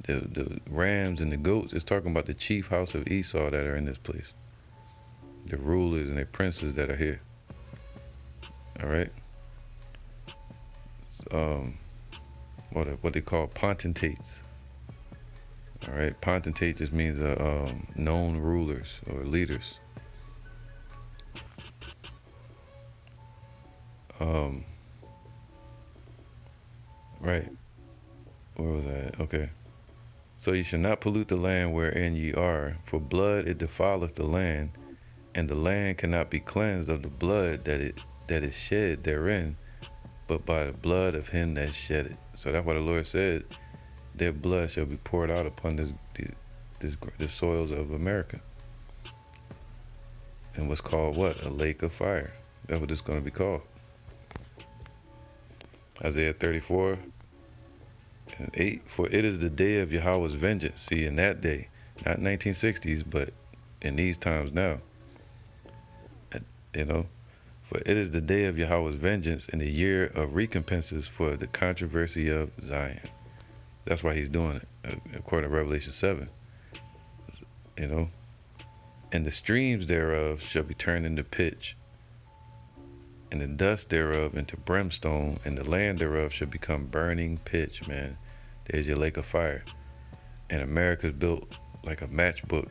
the rams and the goats, it's talking about the chief house of Esau that are in this place, the rulers and the princes that are here. All right. What they call potentates. All right, potentate just means known rulers or leaders. Right. Where was I? Okay. So ye shall not pollute the land wherein ye are, for blood it defileth the land, and the land cannot be cleansed of the blood that is shed therein, but by the blood of him that shed it. So that's why the Lord said, their blood shall be poured out upon the soils of America. And what's called what? A lake of fire. That's what it's going to be called. Isaiah 34 and 8. For it is the day of Yahawah's vengeance. See, in that day, not 1960s, but in these times now. You know, for it is the day of Yahawah's vengeance and the year of recompenses for the controversy of Zion. That's why he's doing it, according to Revelation 7. You know, and the streams thereof shall be turned into pitch, and the dust thereof into brimstone, and the land thereof shall become burning pitch, man. There's your lake of fire. And America's built like a matchbook.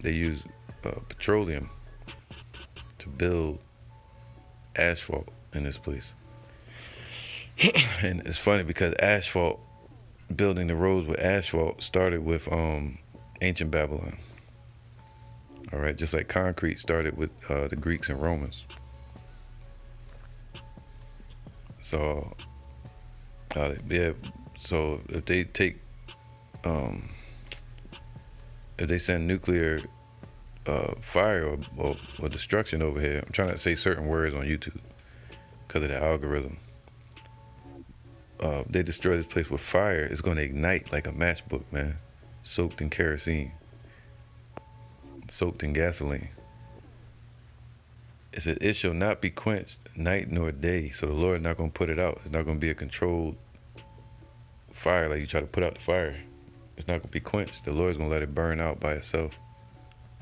They use petroleum to build asphalt in this place. And it's funny because asphalt, building the roads with asphalt, started with ancient Babylon. All right, just like concrete started with the Greeks and Romans. So, yeah. So if they take, if they send nuclear fire or destruction over here, I'm trying not to say certain words on YouTube because of the algorithm. They destroy this place with fire, it's going to ignite like a matchbook, man. Soaked in kerosene. Soaked in gasoline. It said, it shall not be quenched night nor day. So the Lord not going to put it out. It's not going to be a controlled fire like you try to put out the fire. It's not going to be quenched. The Lord's going to let it burn out by itself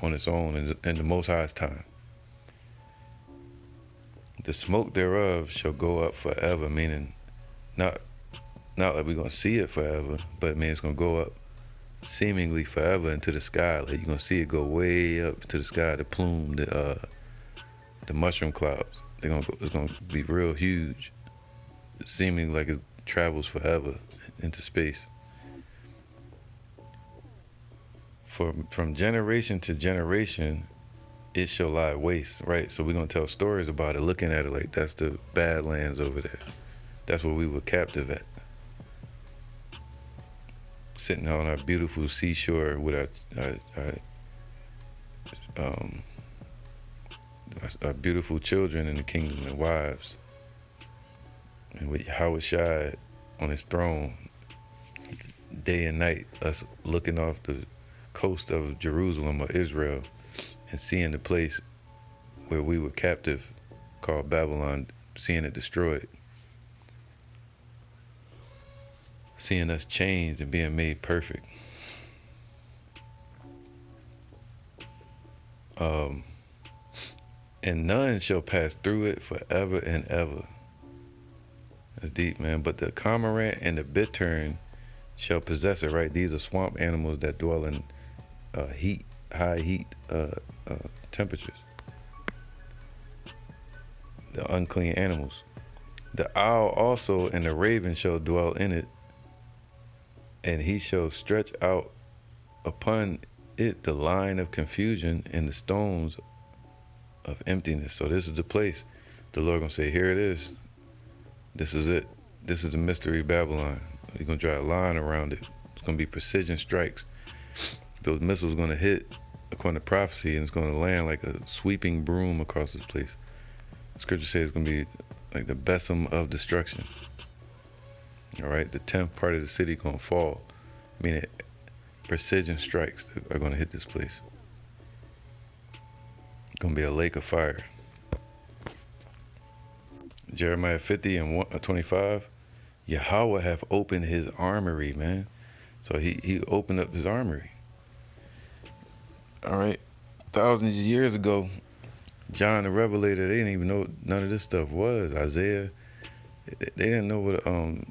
on its own in the Most High's time. The smoke thereof shall go up forever, meaning not like we're going to see it forever, but man, it's going to go up seemingly forever into the sky. Like you're going to see it go way up to the sky, the plume, the mushroom clouds. It's going to be real huge, seeming like it travels forever into space. From generation to generation, it shall lie waste, right? So we're going to tell stories about it, looking at it like that's the Badlands over there. That's where we were captive at. Sitting on our beautiful seashore with our beautiful children in the kingdom and wives. And with YAHAWAH on his throne, day and night, us looking off the coast of Jerusalem or Israel and seeing the place where we were captive called Babylon, seeing it destroyed. Seeing us changed and being made perfect. And none shall pass through it forever and ever. That's deep, man. But the cormorant and the bittern shall possess it, right? These are swamp animals that dwell in high heat temperatures. The unclean animals. The owl also and the raven shall dwell in it, and he shall stretch out upon it the line of confusion and the stones of emptiness. So this is the place the Lord gonna say, here it is. This is it. This is the mystery Babylon. He's gonna draw a line around it. It's gonna be precision strikes. Those missiles gonna hit according to prophecy, and it's gonna land like a sweeping broom across this place. Scripture says it's gonna be like the besom of destruction. All right, the 10th part of the city gonna fall, meaning precision strikes are gonna hit this place. It's gonna be a lake of fire. Jeremiah 50 and 25, YAHAWAH have opened his armory, man. So he opened up his armory. All right, thousands of years ago, John the Revelator, they didn't even know none of this stuff was. Isaiah, they didn't know what,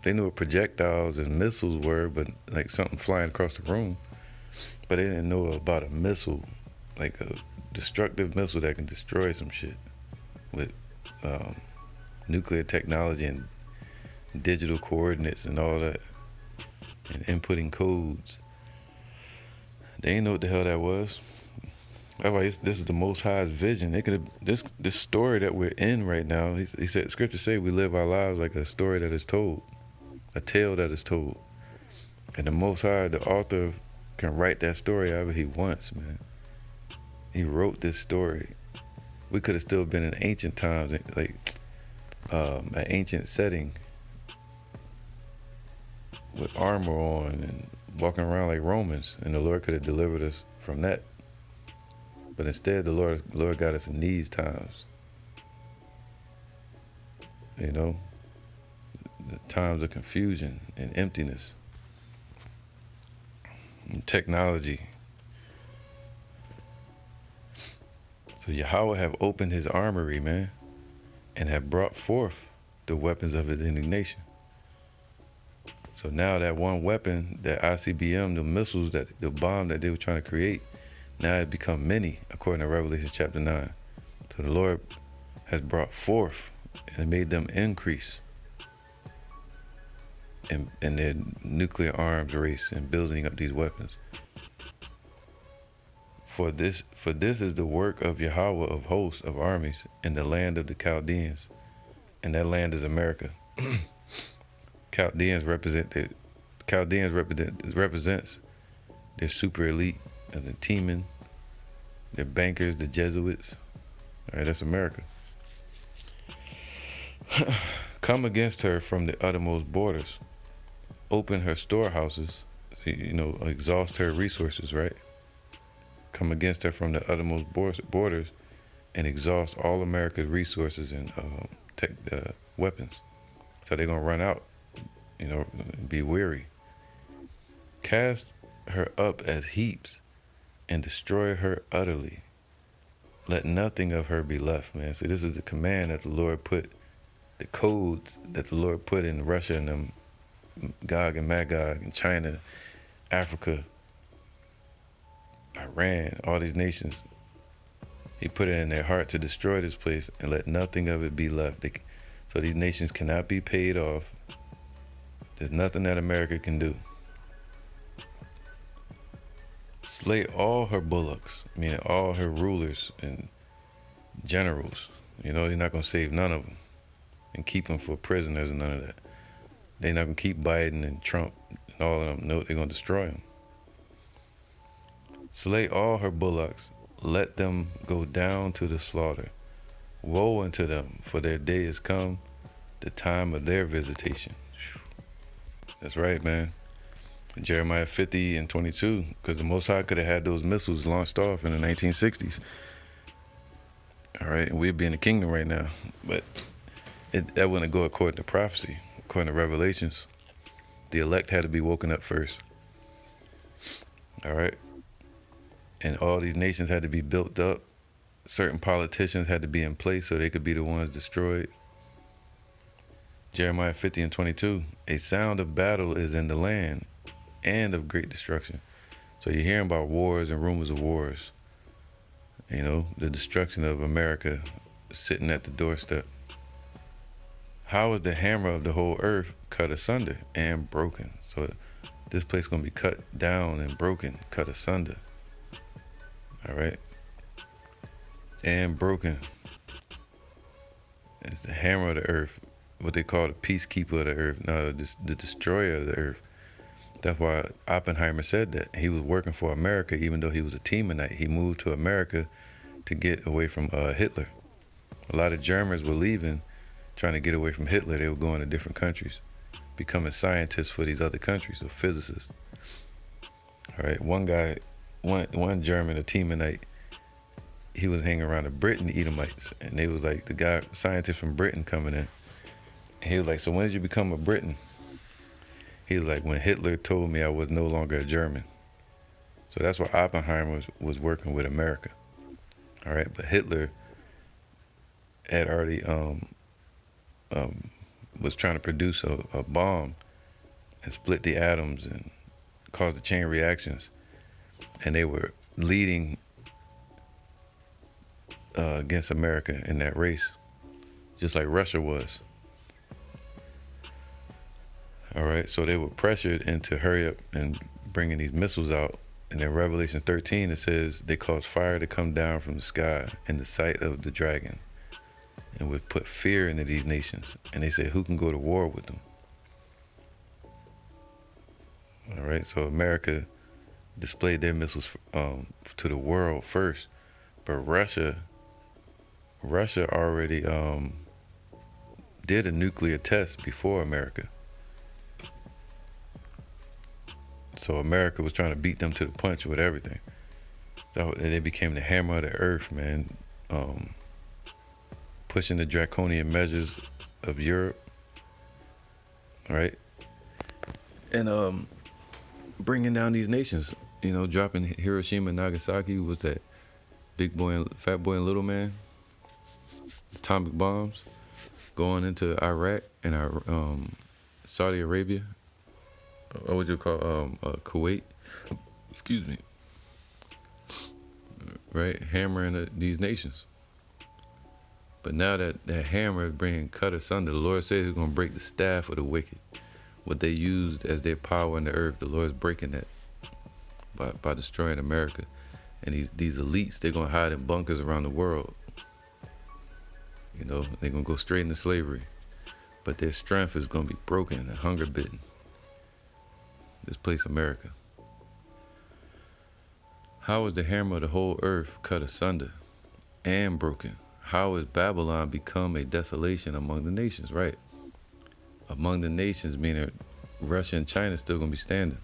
they knew what projectiles and missiles were, but like something flying across the room. But they didn't know about a missile, like a destructive missile that can destroy some shit with nuclear technology and digital coordinates and all that, and inputting codes. They ain't know what the hell that was. That's why this is the Most High's vision. They could have this story that we're in right now. He said, Scripture say we live our lives like a story that is told, a tale that is told, and the Most High, the author, can write that story however he wants, man. He wrote this story. We could have still been in ancient times, like an ancient setting with armor on and walking around like Romans, and the Lord could have delivered us from that. But instead, the Lord got us in these times. You know, the times of confusion and emptiness and technology. So Yahawah have opened his armory, man, and have brought forth the weapons of his indignation. So now that one weapon, that ICBM, the missiles, the bomb that they were trying to create, now it become many, according to Revelation chapter 9. So the Lord has brought forth and made them increase in their nuclear arms race and building up these weapons. For this is the work of Yahawah of hosts of armies in the land of the Chaldeans, and that land is America. Chaldeans represents their super elite of the teaming, their bankers, the Jesuits. All right, that's America. Come against her from the uttermost borders. Open her storehouses, you know, exhaust her resources, right? Come against her from the uttermost borders and exhaust all America's resources and weapons. So they're going to run out, you know, be weary. Cast her up as heaps and destroy her utterly. Let nothing of her be left, man. So this is the command that the Lord put, the codes that the Lord put in Russia and them, Gog and Magog and China, Africa, Iran, all these nations. He put it in their heart to destroy this place and let nothing of it be left. So these nations cannot be paid off. There's nothing that America can do. Slay all her bullocks, meaning all her rulers and generals. You know, you're not going to save none of them and keep them for prisoners and none of that. They're not going to keep Biden and Trump and all of them. No, they're going to destroy them. Slay all her bullocks. Let them go down to the slaughter. Woe unto them, for their day is come, the time of their visitation. That's right, man. Jeremiah 50 and 22, because the Most High could have had those missiles launched off in the 1960s. All right, and we'd be in the kingdom right now. But that wouldn't go according to prophecy, according to Revelations. The elect had to be woken up first. All right. And all these nations had to be built up. Certain politicians had to be in place so they could be the ones destroyed. Jeremiah 50 and 22, a sound of battle is in the land and of great destruction. So you're hearing about wars and rumors of wars. You know, the destruction of America sitting at the doorstep. How is the hammer of the whole earth cut asunder and broken? So this place is going to be cut down and broken, cut asunder. All right. And broken. It's the hammer of the earth, what they call the peacekeeper of the earth. No, the destroyer of the earth. That's why Oppenheimer said that. He was working for America, even though he was a Teemanite. He moved to America to get away from Hitler. A lot of Germans were leaving, trying to get away from Hitler. They were going to different countries, becoming scientists for these other countries, or physicists. All right, one German, a Teemanite, he was hanging around the Britain Edomites, and they was like, the guy, scientist from Britain coming in. And he was like, so when did you become a Briton? He was like, when Hitler told me I was no longer a German. So that's why Oppenheimer was working with America. All right, but Hitler had already was trying to produce a bomb and split the atoms and cause the chain reactions. And they were leading against America in that race, just like Russia was. All right, so they were pressured into hurry up and bringing these missiles out And in Revelation 13, it says they caused fire to come down from the sky in the sight of the dragon and would put fear into these nations. And they said, who can go to war with them? All right, so America displayed their missiles to the world first, but Russia already did a nuclear test before America. So America was trying to beat them to the punch with everything. So and it became the hammer of the earth, man. Pushing the draconian measures of Europe, right? And bringing down these nations, you know, dropping Hiroshima and Nagasaki was that big boy and fat boy and little man, atomic bombs, going into Iraq and Saudi Arabia, what would you call Kuwait? Excuse me. Right, hammering these nations. But now that hammer is being cut asunder, the Lord says He's going to break the staff of the wicked. What they used as their power in the earth, the Lord is breaking that by destroying America. And these elites, they're going to hide in bunkers around the world. You know, they're going to go straight into slavery. But their strength is going to be broken and hunger bitten. This place, America. How is the hammer of the whole earth cut asunder and broken? How has Babylon become a desolation among the nations, right? Among the nations, meaning Russia and China still going to be standing,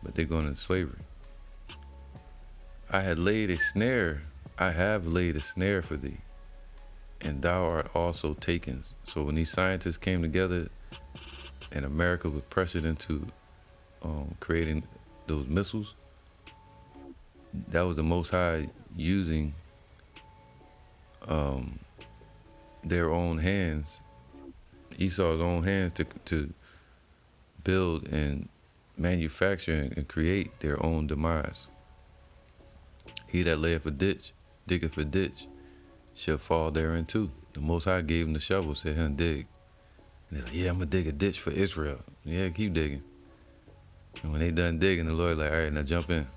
but they're going into slavery. I have laid a snare for thee, and thou art also taken. So when these scientists came together and America was pressured into creating those missiles, that was the Most High using their own hands, Esau's own hands, to build and manufacture and create their own demise. He that layeth a ditch, diggeth a ditch, shall fall therein too. The Most High gave him the shovel, said him dig. And he's like, yeah, I'm gonna dig a ditch for Israel. Yeah, keep digging. And when they done digging, the Lord like, all right, now jump in.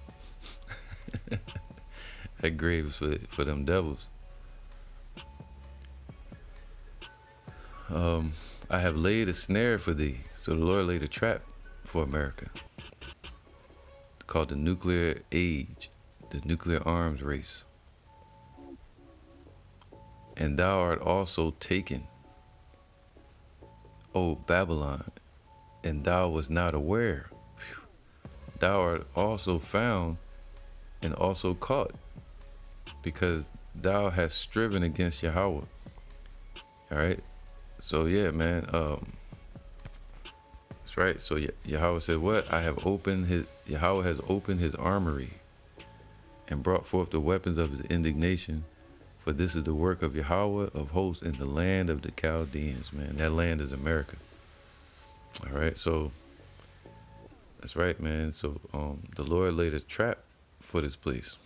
That grave is for them devils. I have laid a snare for thee. So the Lord laid a trap for America, called the nuclear age, the nuclear arms race. And thou art also taken, O Babylon, and thou was not aware. Thou art also found and also caught, because thou hast striven against Yahawah. All right. So yeah, man. That's right. So Yahawah said, "What? Yahawah has opened his armory, and brought forth the weapons of his indignation. For this is the work of Yahawah of hosts in the land of the Chaldeans." Man, that land is America. All right. So that's right, man. So the Lord laid a trap for this place,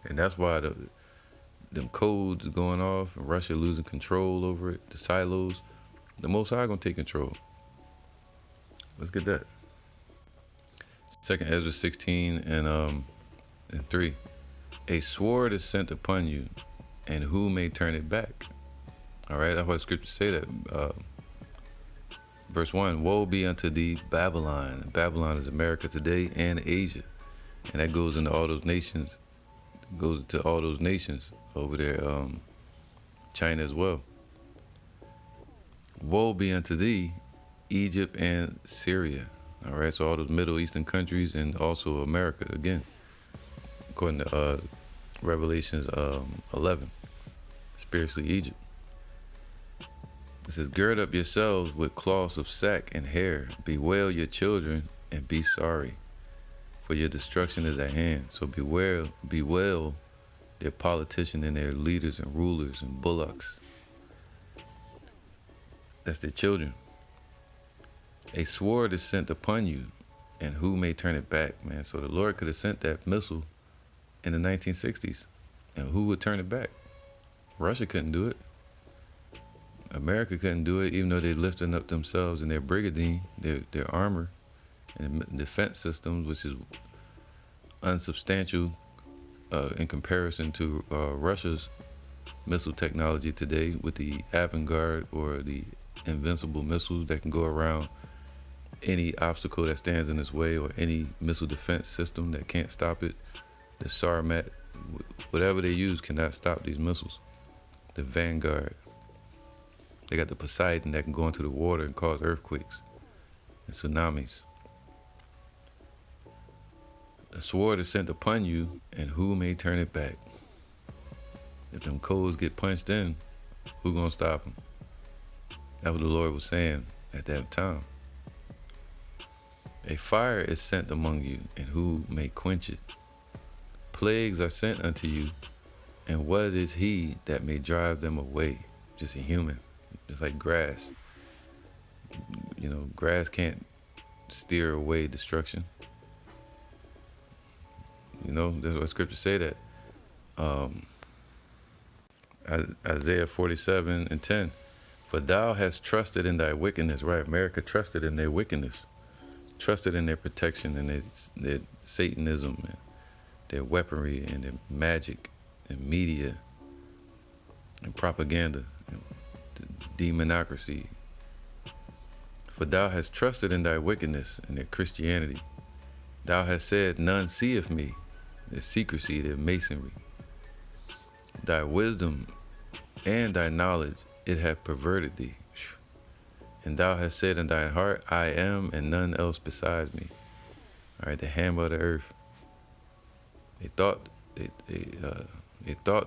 and that's why them codes going off and Russia losing control over it, the silos. The Most High gonna take control. Let's get that. 2nd Ezra 16 and 3. A sword is sent upon you, and who may turn it back? All right, that's why the scriptures say that. Verse 1, woe be unto thee, Babylon. Babylon is America today and Asia. And that goes into all those nations. Goes to all those nations over there, China as well. Woe be unto thee, Egypt and Syria. All right, so all those Middle Eastern countries and also America again, according to Revelations 11, spiritually Egypt. It says, gird up yourselves with cloths of sack and hair, bewail your children and be sorry, for your destruction is at hand. So bewail their politicians and their leaders and rulers and bullocks. That's their children. A sword is sent upon you, and who may turn it back, man? So the Lord could have sent that missile in the 1960s, and who would turn it back? Russia couldn't do it. America couldn't do it, even though they're lifting up themselves in their brigandine, their armor and defense systems, which is unsubstantial in comparison to Russia's missile technology today with the avant-garde or the invincible missiles that can go around any obstacle that stands in its way or any missile defense system that can't stop it. The Sarmat, whatever they use cannot stop these missiles. The Vanguard. They got the Poseidon that can go into the water and cause earthquakes and tsunamis. A sword is sent upon you, and who may turn it back? If them codes get punched in, who gonna stop them? That's what the Lord was saying at that time. A fire is sent among you, and who may quench it? Plagues are sent unto you, and what is he that may drive them away? Just a human. It's like grass. You know, grass can't steer away destruction. You know, that's what scripture say that. Isaiah 47:10. For thou hast trusted in thy wickedness, right? America trusted in their wickedness, trusted in their protection and their Satanism and their weaponry and their magic and media and propaganda and demonocracy. For thou hast trusted in thy wickedness and their Christianity. Thou hast said, none seeth me. Their secrecy, their masonry. Thy wisdom and thy knowledge, it hath perverted thee. And thou hast said in thine heart, I am, and none else besides me. All right, the hammer of the earth. They thought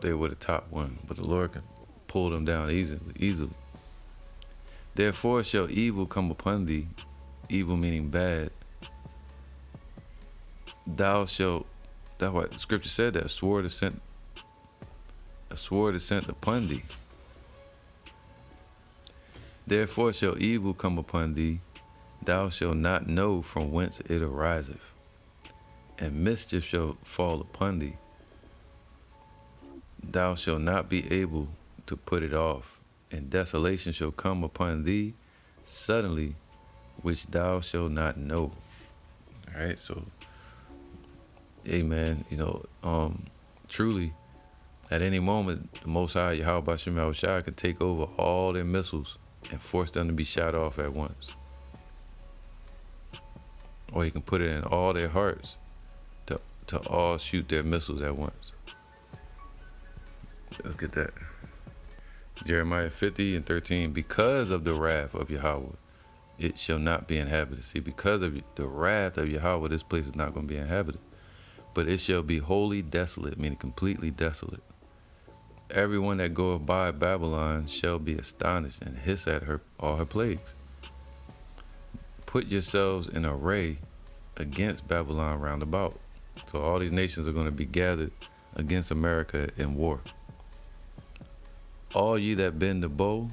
they were the top one, but the Lord can pull them down easily. Therefore shall evil come upon thee, evil meaning bad. Thou shalt, that's what the scripture said, that a sword is sent upon thee. Therefore shall evil come upon thee, thou shalt not know from whence it ariseth, and mischief shall fall upon thee. Thou shalt not be able to put it off, and desolation shall come upon thee suddenly, which thou shalt not know. All right, so, amen. You know, truly, at any moment, the Most High, YAHAWAH could take over all their missiles and force them to be shot off at once. Or he can put it in all their hearts to all shoot their missiles at once. Let's get that. Jeremiah 50:13. Because of the wrath of Yahweh, it shall not be inhabited. See, because of the wrath of Yahweh, this place is not going to be inhabited. But it shall be wholly desolate, meaning completely desolate. Everyone that goeth by Babylon shall be astonished and hiss at her all her plagues. Put yourselves in array against Babylon round about. So all these nations are going to be gathered against America in war. All ye that bend the bow,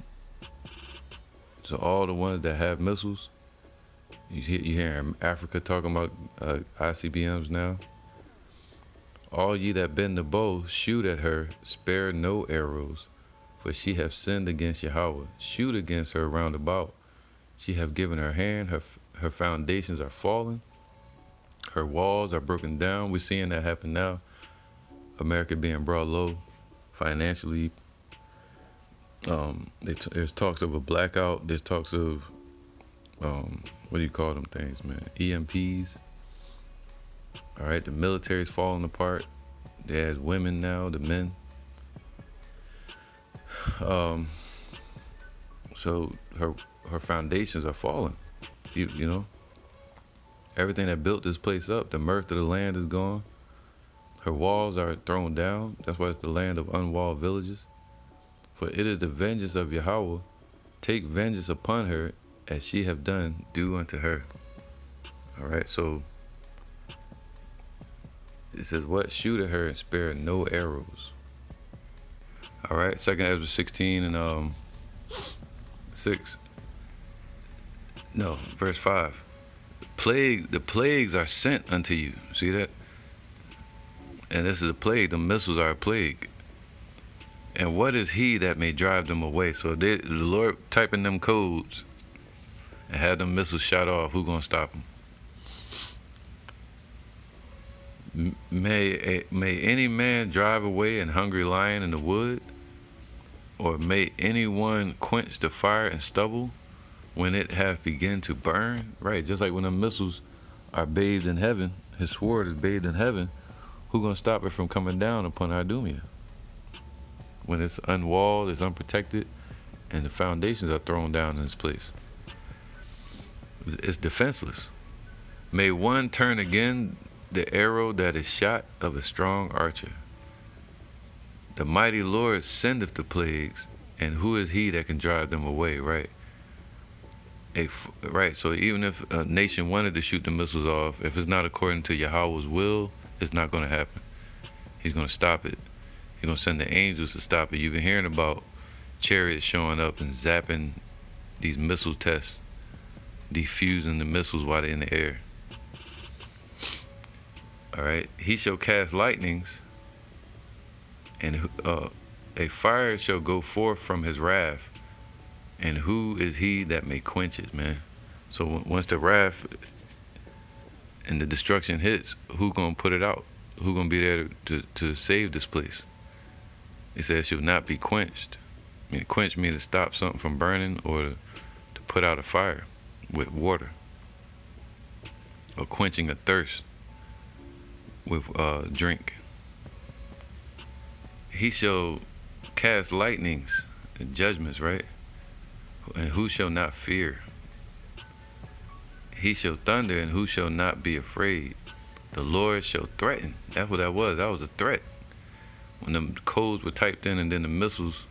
so all the ones that have missiles, you hear Africa talking about ICBMs now. All ye that bend the bow, shoot at her, spare no arrows, for she hath sinned against Yahweh. Shoot against her round about. She hath given her hand, her foundations are fallen, her walls are broken down. We're seeing that happen now. America being brought low financially. There's talks of a blackout. There's talks of, what do you call them things, man? EMPs. All right, the military's falling apart. There's women now, the men. So her foundations are falling. You know, everything that built this place up, the mirth of the land is gone. Her walls are thrown down. That's why it's the land of unwalled villages. For it is the vengeance of Yahweh. Take vengeance upon her, as she have done, do unto her. All right, so it says, what? Shoot at her and spare no arrows. All right, 2 Ezra 16 and 6. No, verse 5. The plagues are sent unto you. See that? And this is a plague. The missiles are a plague. And what is he that may drive them away? So the Lord typing them codes and have them missiles shot off. Who gonna stop them? May any man drive away an hungry lion in the wood, or may anyone quench the fire and stubble when it hath begun to burn? Right, just like when the missiles are bathed in heaven, his sword is bathed in heaven, who gonna stop it from coming down upon Idumea? When it's unwalled, it's unprotected, and the foundations are thrown down in this place. It's defenseless. May one turn again the arrow that is shot of a strong archer. The mighty Lord sendeth the plagues, and who is he that can drive them away? Right. Right. So even if a nation wanted to shoot the missiles off, if it's not according to Yahawah's will, it's not going to happen. He's going to stop it. He's going to send the angels to stop it. You've been hearing about chariots showing up and zapping these missile tests, defusing the missiles while they're in the air. All right. He shall cast lightnings, and a fire shall go forth from his wrath. And who is he that may quench it, man? So once the wrath and the destruction hits, who gonna put it out? Who gonna be there to save this place? He said it shall not be quenched. I mean, quench means to stop something from burning, or to put out a fire with water, or quenching a thirst with drink. He shall cast lightnings and judgments, right? And who shall not fear? He shall thunder, and who shall not be afraid? The Lord shall threaten. That's what that was. That was a threat. When the codes were typed in and then the missiles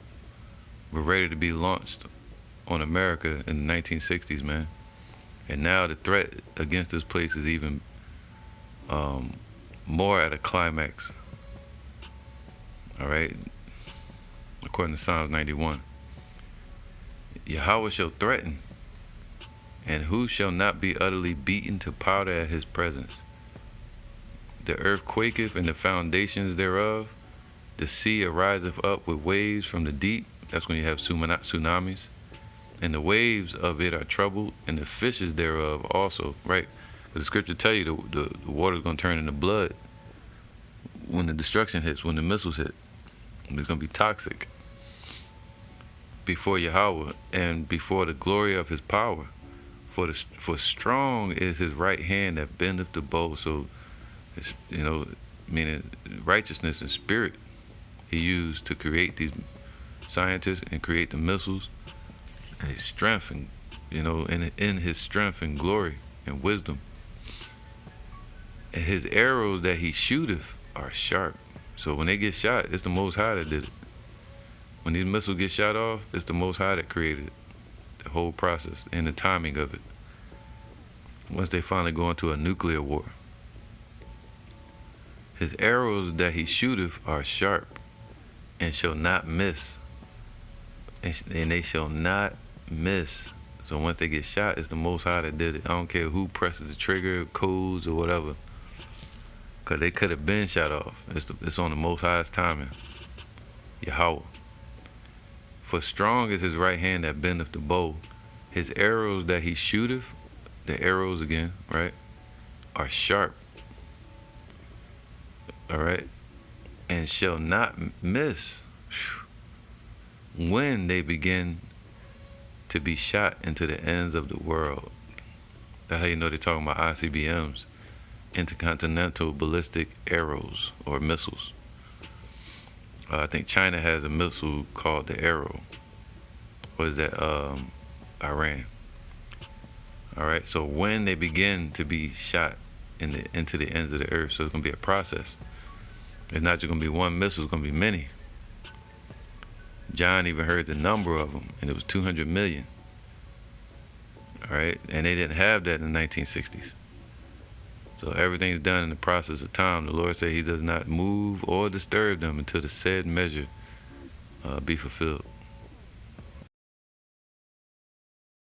were ready to be launched on America in the 1960s, man. And now the threat against this place is even more at a climax. All right, according to Psalms 91. Yahawah shall threaten, and who shall not be utterly beaten to powder at his presence? The earth quaketh, and the foundations thereof. The sea ariseth up with waves from the deep. That's when you have tsunamis. And the waves of it are troubled, and the fishes thereof also, right? The scripture tell you the water's going to turn into blood when the destruction hits, when the missiles hit. It's going to be toxic before Yahawah and before the glory of his power. For strong is his right hand that bendeth the bow. So, it's, meaning righteousness and spirit he used to create these scientists and create the missiles. And his strength, and in his strength and glory and wisdom. And his arrows that he shooteth are sharp. So when they get shot, it's the Most High that did it. When these missiles get shot off, it's the Most High that created it. The whole process and the timing of it. Once they finally go into a nuclear war. His arrows that he shooteth are sharp, and shall not miss. And they shall not miss. So once they get shot, it's the Most High that did it. I don't care who presses the trigger, codes, or whatever. Because they could have been shot off. It's on the Most High's timing. Yahawah. For strong is his right hand that bendeth the bow. His arrows that he shooteth, the arrows again, right, are sharp. All right. And shall not miss when they begin to be shot into the ends of the world. That's how you know they're talking about ICBMs, intercontinental ballistic arrows or missiles. I think China has a missile called the Arrow. What is that? Iran. All right. So when they begin to be shot into the ends of the earth, so it's gonna be a process. It's not just gonna be one missile; it's gonna be many. John even heard the number of them, and it was 200 million. All right, and they didn't have that in the 1960s. So everything's done in the process of time. The Lord said he does not move or disturb them until the said measure be fulfilled.